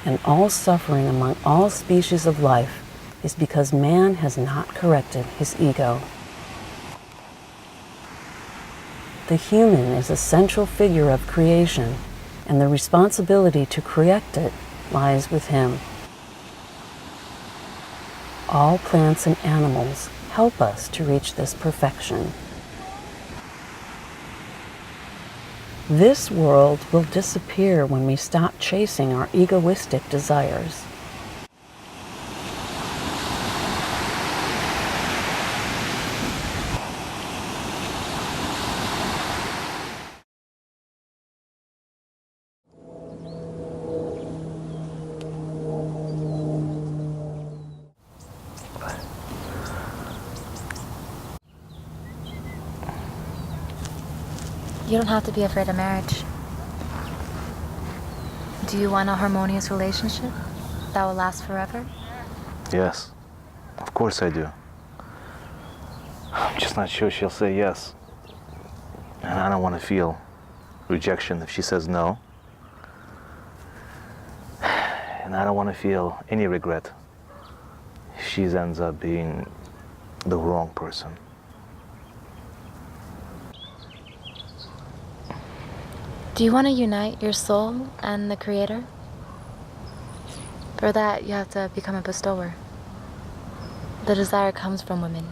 and all suffering among all species of life is because man has not corrected his ego. The human is a central figure of creation, and the responsibility to correct it lies with him. All plants and animals help us to reach this perfection. This world will disappear when we stop chasing our egoistic desires. You don't have to be afraid of marriage. Do you want a harmonious relationship that will last forever? Yes. Of course I do. I'm just not sure she'll say yes. And I don't want to feel rejection if she says no. And I don't want to feel any regret if she ends up being the wrong person. Do you want to unite your soul and the Creator? For that, you have to become a bestower. The desire comes from women.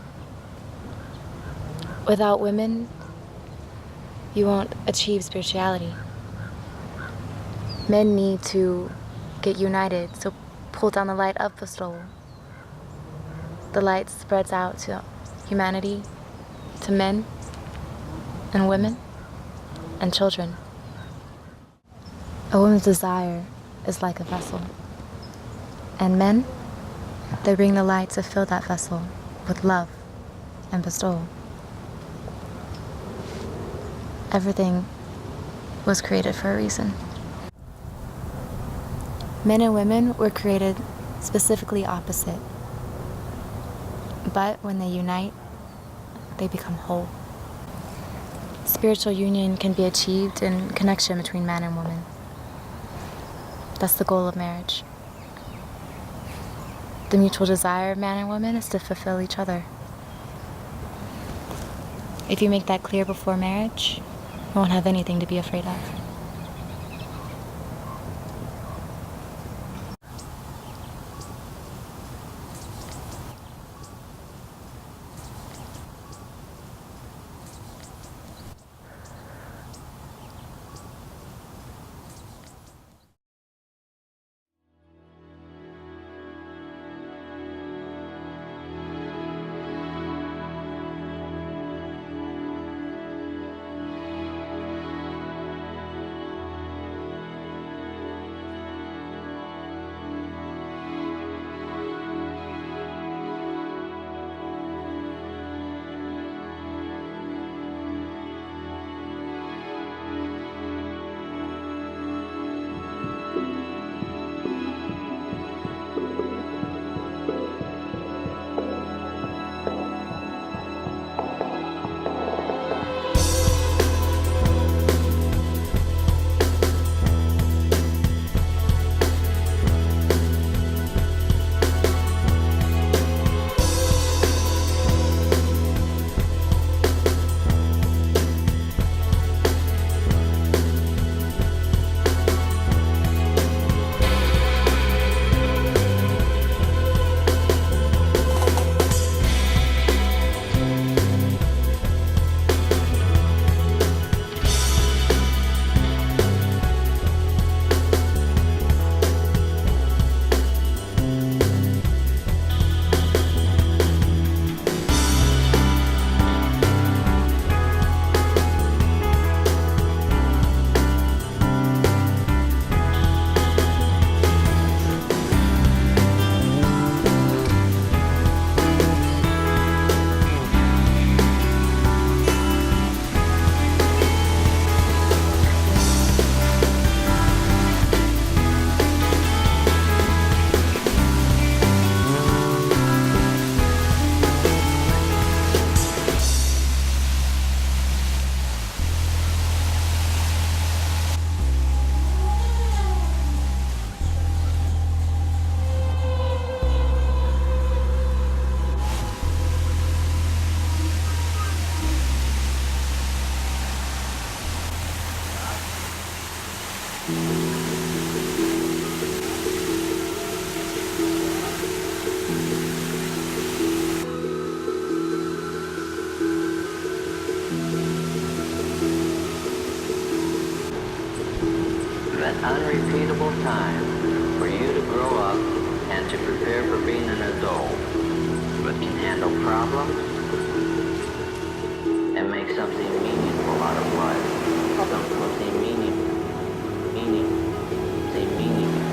Without women, you won't achieve spirituality. Men need to get united, so pull down the light of bestowal. The light spreads out to humanity, to men and women and children. A woman's desire is like a vessel. And men, they bring the light to fill that vessel with love and bestowal. Everything was created for a reason. Men and women were created specifically opposite. But when they unite, they become whole. Spiritual union can be achieved in connection between man and woman. That's the goal of marriage. The mutual desire of man and woman is to fulfill each other. If you make that clear before marriage, you won't have anything to be afraid of. unrepeatable time for you to grow up and to prepare for being an adult, but can handle problems and make something meaningful out of life. Something meaning, say meaning, say meaning,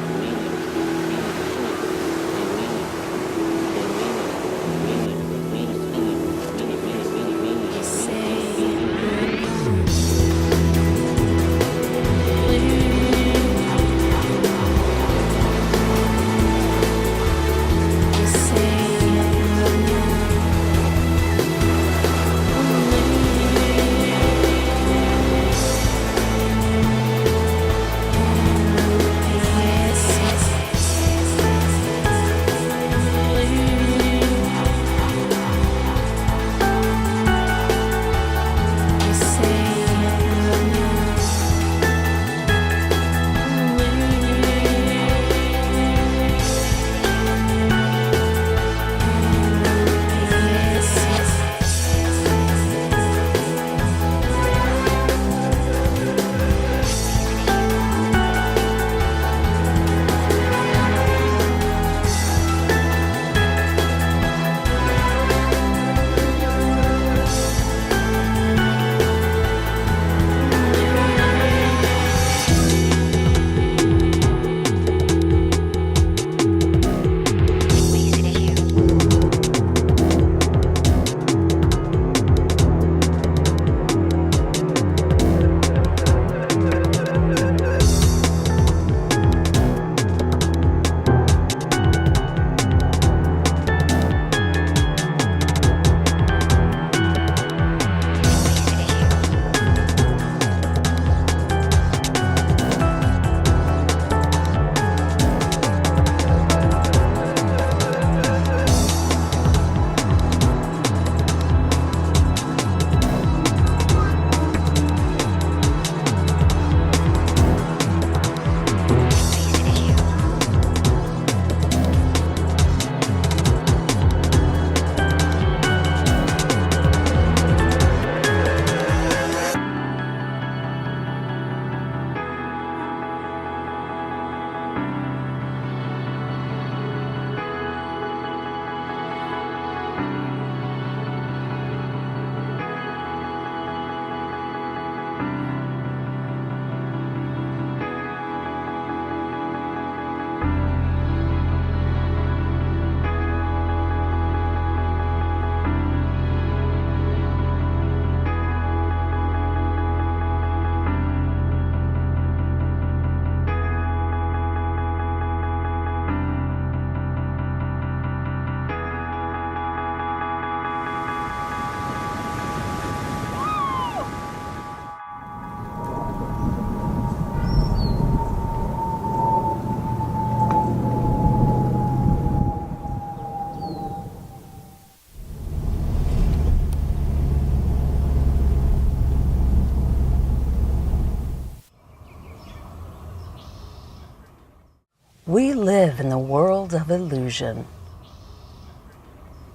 We live in the world of illusion.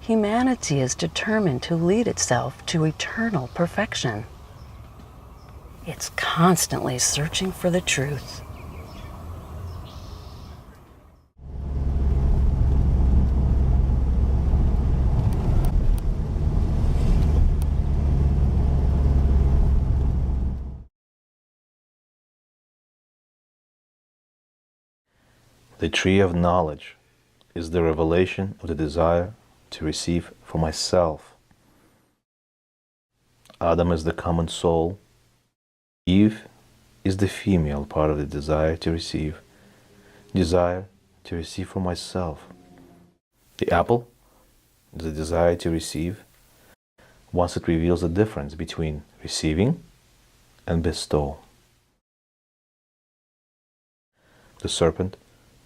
Humanity is determined to lead itself to eternal perfection. It's constantly searching for the truth. The tree of knowledge is the revelation of the desire to receive for myself. Adam is the common soul. Eve is the female part of the desire to receive for myself. The apple is the desire to receive once it reveals the difference between receiving and bestowal. The serpent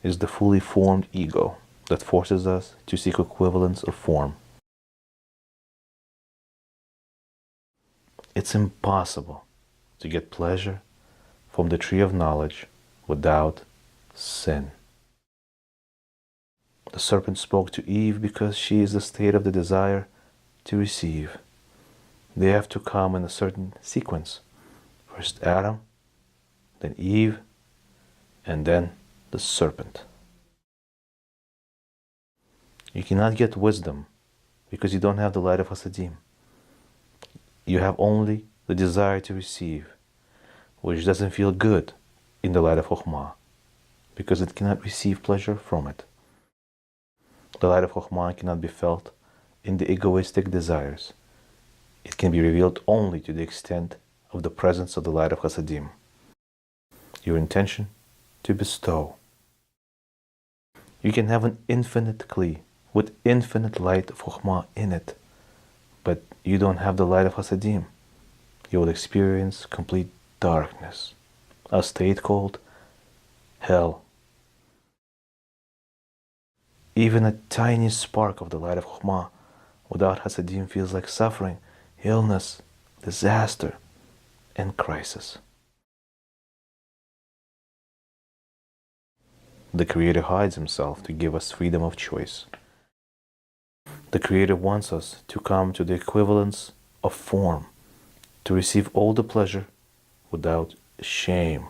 is the fully formed ego that forces us to seek equivalence of form. It's impossible to get pleasure from the tree of knowledge without sin. The serpent spoke to Eve because she is the state of the desire to receive. They have to come in a certain sequence. First Adam, then Eve, and then the serpent. You cannot get wisdom because you don't have the light of Hasadim. You have only the desire to receive, which doesn't feel good in the light of Chokhmah, because it cannot receive pleasure from it. The light of Chokhmah cannot be felt in the egoistic desires. It can be revealed only to the extent of the presence of the light of Hasadim. Your intention to bestow. You can have an infinite kli with infinite light of Chokhmah in it, but you don't have the light of Hasadim. You will experience complete darkness, a state called hell. Even a tiny spark of the light of Chokhmah without Hasadim feels like suffering, illness, disaster, and crisis. The Creator hides Himself to give us freedom of choice. The Creator wants us to come to the equivalence of form, to receive all the pleasure without shame.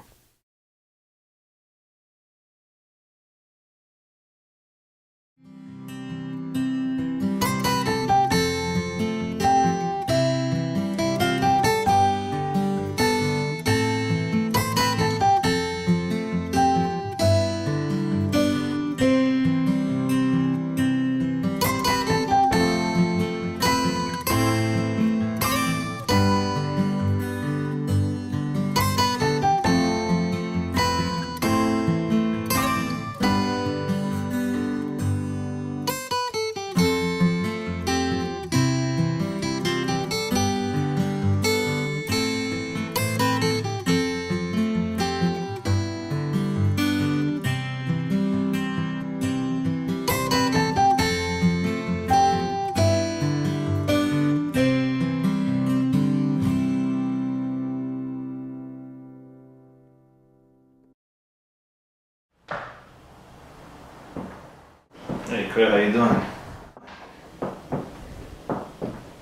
Hey, Craig, how you doing?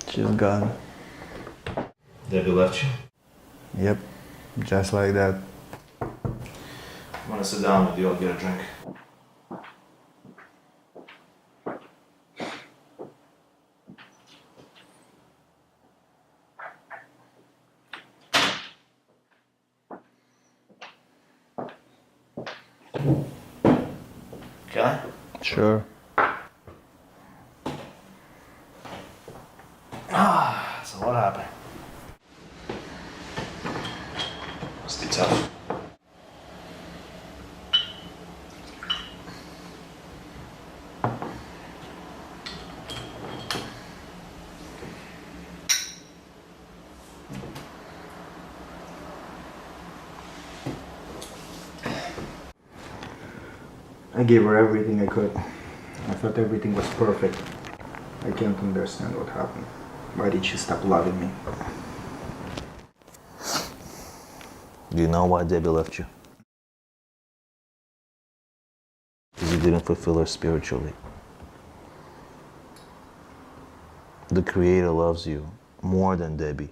She's gone. Debbie left you? Yep, just like that. I want to sit down with you, I'll get a drink. Okay? Sure. So what happened? Must be tough. I gave her everything I could. I thought everything was perfect. I can't understand what happened. Why did she stop loving me? Do you know why Debbie left you? Because you didn't fulfill her spiritually. The Creator loves you more than Debbie.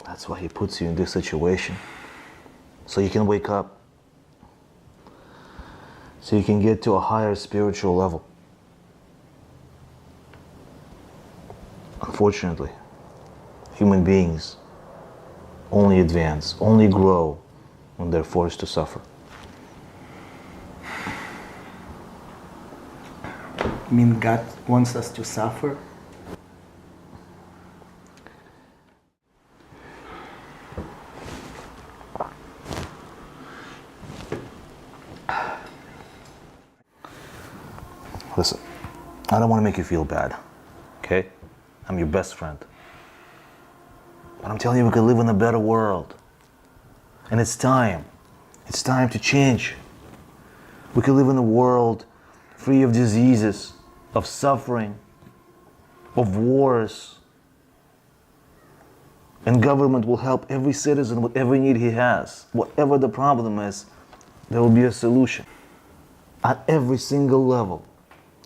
That's why He puts you in this situation. So you can wake up. So you can get to a higher spiritual level. Unfortunately, human beings only advance, only grow when they're forced to suffer. You mean God wants us to suffer? Listen, I don't want to make you feel bad, okay? I'm your best friend. But I'm telling you, we can live in a better world. And it's time. It's time to change. We can live in a world free of diseases, of suffering, of wars. And government will help every citizen with every need he has. Whatever the problem is, there will be a solution. At every single level.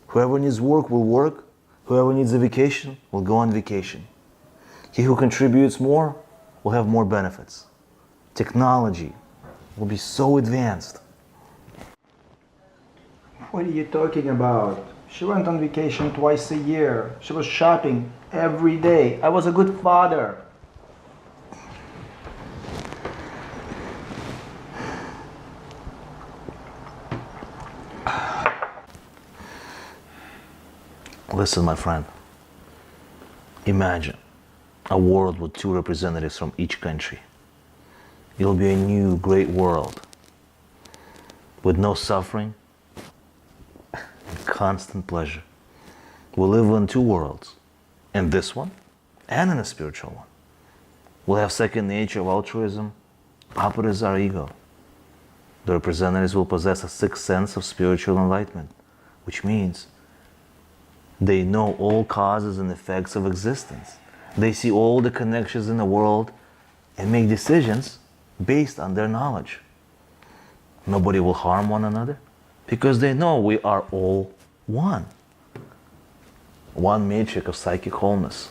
Whoever needs work will work. Whoever needs a vacation will go on vacation. He who contributes more will have more benefits. Technology, will be so advanced. What are you talking about? She went on vacation twice a year. She was shopping every day. I was a good father. Listen, my friend. Imagine a world with 2 representatives from each country. It'll be a new, great world with no suffering and constant pleasure. We'll live in 2 worlds, in this one and in a spiritual one. We'll have second nature of altruism, opposite our ego. The representatives will possess a 6th sense of spiritual enlightenment, which means they know all causes and effects of existence. They see all the connections in the world and make decisions based on their knowledge. Nobody will harm one another because they know we are all one. One matrix of psychic wholeness.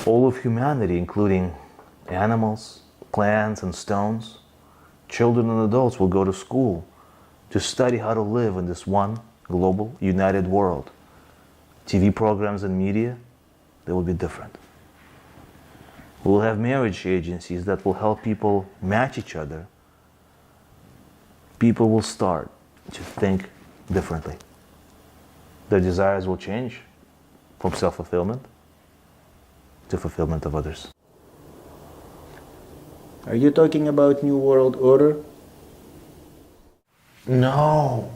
All of humanity, including animals, plants, and stones, children and adults will go to school to study how to live in this one global, united world. TV programs and media, they will be different. We will have marriage agencies that will help people match each other. People will start to think differently. Their desires will change from self-fulfillment to fulfillment of others. Are you talking about New World Order? No,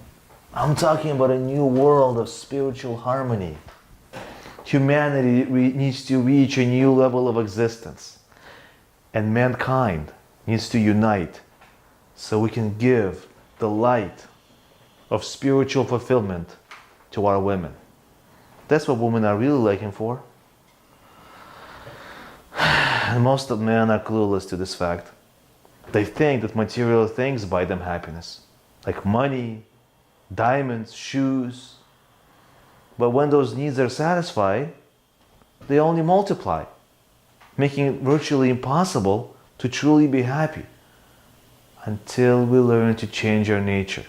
I'm talking about a new world of spiritual harmony. Humanity needs to reach a new level of existence, and mankind needs to unite so we can give the light of spiritual fulfillment to our women. That's what women are really looking for. And most of men are clueless to this fact. They think that material things buy them happiness, like money, diamonds, shoes. But when those needs are satisfied, they only multiply, making it virtually impossible to truly be happy until we learn to change our nature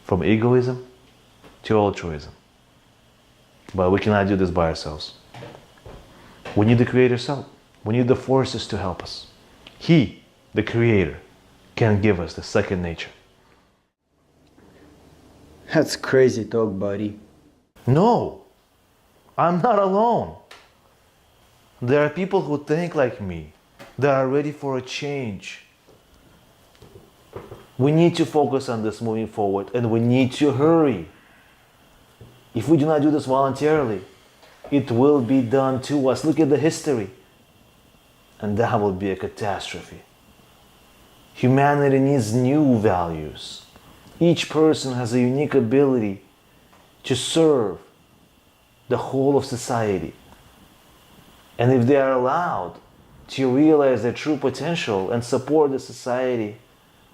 from egoism to altruism. But we cannot do this by ourselves. We need the Creator's help. We need the forces to help us. He, the Creator, can give us the second nature. That's crazy talk, buddy. No, I'm not alone. There are people who think like me, that are ready for a change. We need to focus on this moving forward, and we need to hurry. If we do not do this voluntarily, it will be done to us. Look at the history. And that will be a catastrophe. Humanity needs new values. Each person has a unique ability to serve the whole of society. And if they are allowed to realize their true potential and support the society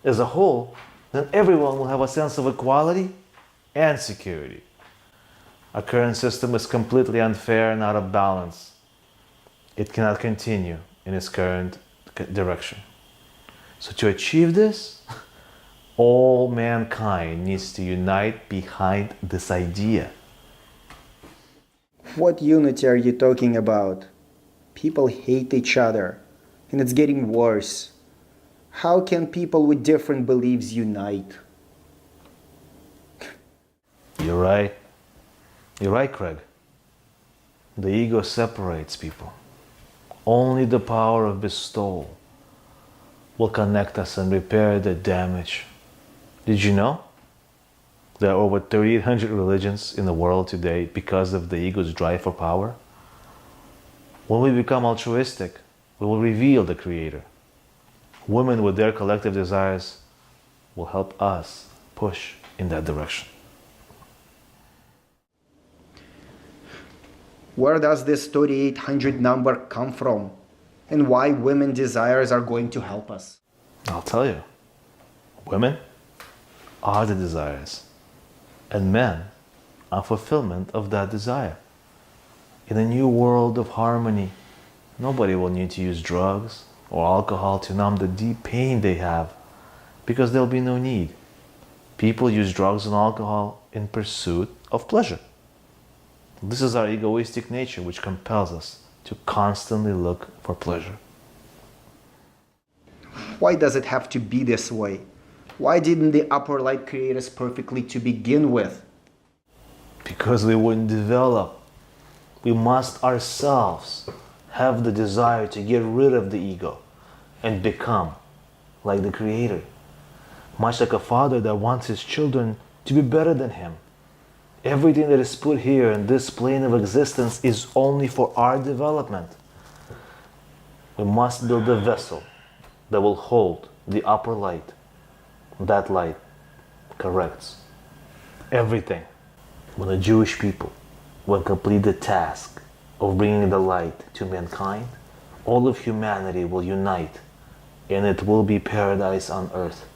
as a whole, then everyone will have a sense of equality and security. Our current system is completely unfair and out of balance. It cannot continue in its current direction. So to achieve this, all mankind needs to unite behind this idea. What unity are you talking about? People hate each other, and it's getting worse. How can people with different beliefs unite? You're right. You're right, Craig. The ego separates people. Only the power of bestowal will connect us and repair the damage. Did you know? There are over 3,800 religions in the world today because of the ego's drive for power. When we become altruistic, we will reveal the Creator. Women with their collective desires will help us push in that direction. Where does this 3,800 number come from? And why women desires are going to help us? I'll tell you. Women are the desires, and men are fulfillment of that desire. In a new world of harmony, nobody will need to use drugs or alcohol to numb the deep pain they have, because there'll be no need. People use drugs and alcohol in pursuit of pleasure. This is our egoistic nature which compels us to constantly look for pleasure. Why does it have to be this way? Why didn't the upper light create us perfectly to begin with? Because we wouldn't develop. We must ourselves have the desire to get rid of the ego and become like the Creator. Much like a father that wants his children to be better than him. Everything that is put here in this plane of existence is only for our development. We must build a vessel that will hold the upper light. That light corrects everything. When the Jewish people will complete the task of bringing the light to mankind, all of humanity will unite and it will be paradise on earth.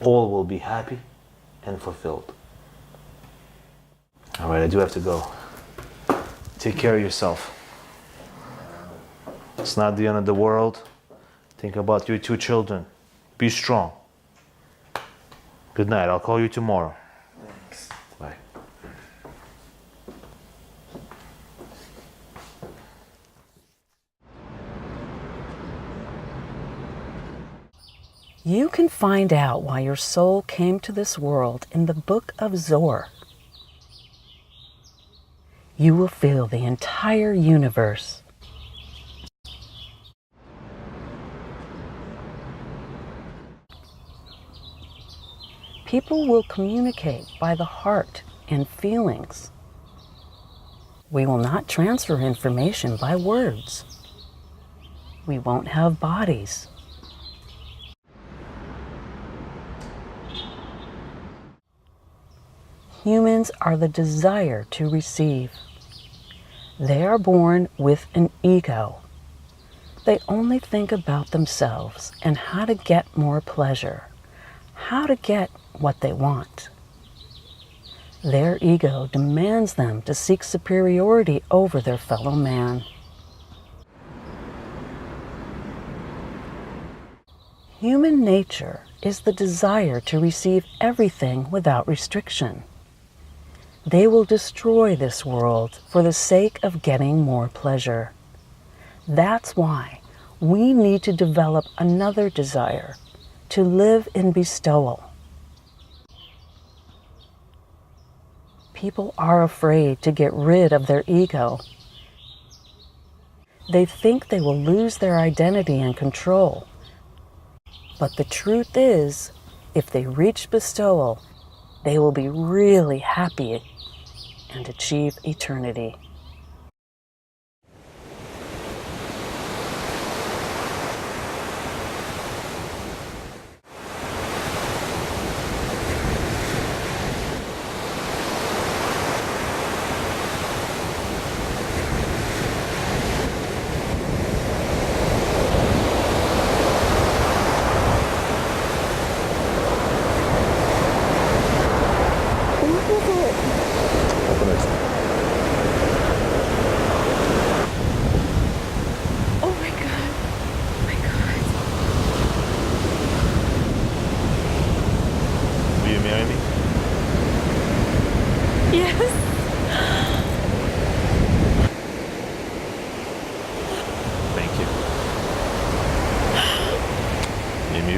All will be happy and fulfilled. All right, I do have to go. Take care of yourself. It's not the end of the world. Think about your 2 children. Be strong. Good night. I'll call you tomorrow. Thanks. Bye. You can find out why your soul came to this world in the Book of Zoar. You will feel the entire universe. People will communicate by the heart and feelings. We will not transfer information by words. We won't have bodies. Humans are the desire to receive. They are born with an ego. They only think about themselves and how to get more pleasure, how to get what they want. Their ego demands them to seek superiority over their fellow man. Human nature is the desire to receive everything without restriction. They will destroy this world for the sake of getting more pleasure. That's why we need to develop another desire, to live in bestowal. People are afraid to get rid of their ego. They think they will lose their identity and control. But the truth is, if they reach bestowal, they will be really happy and achieve eternity.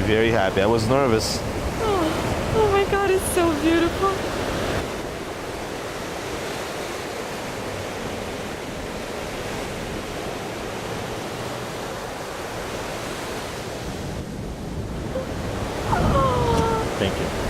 Very happy. I was nervous. Oh my God, it's so beautiful. Thank you.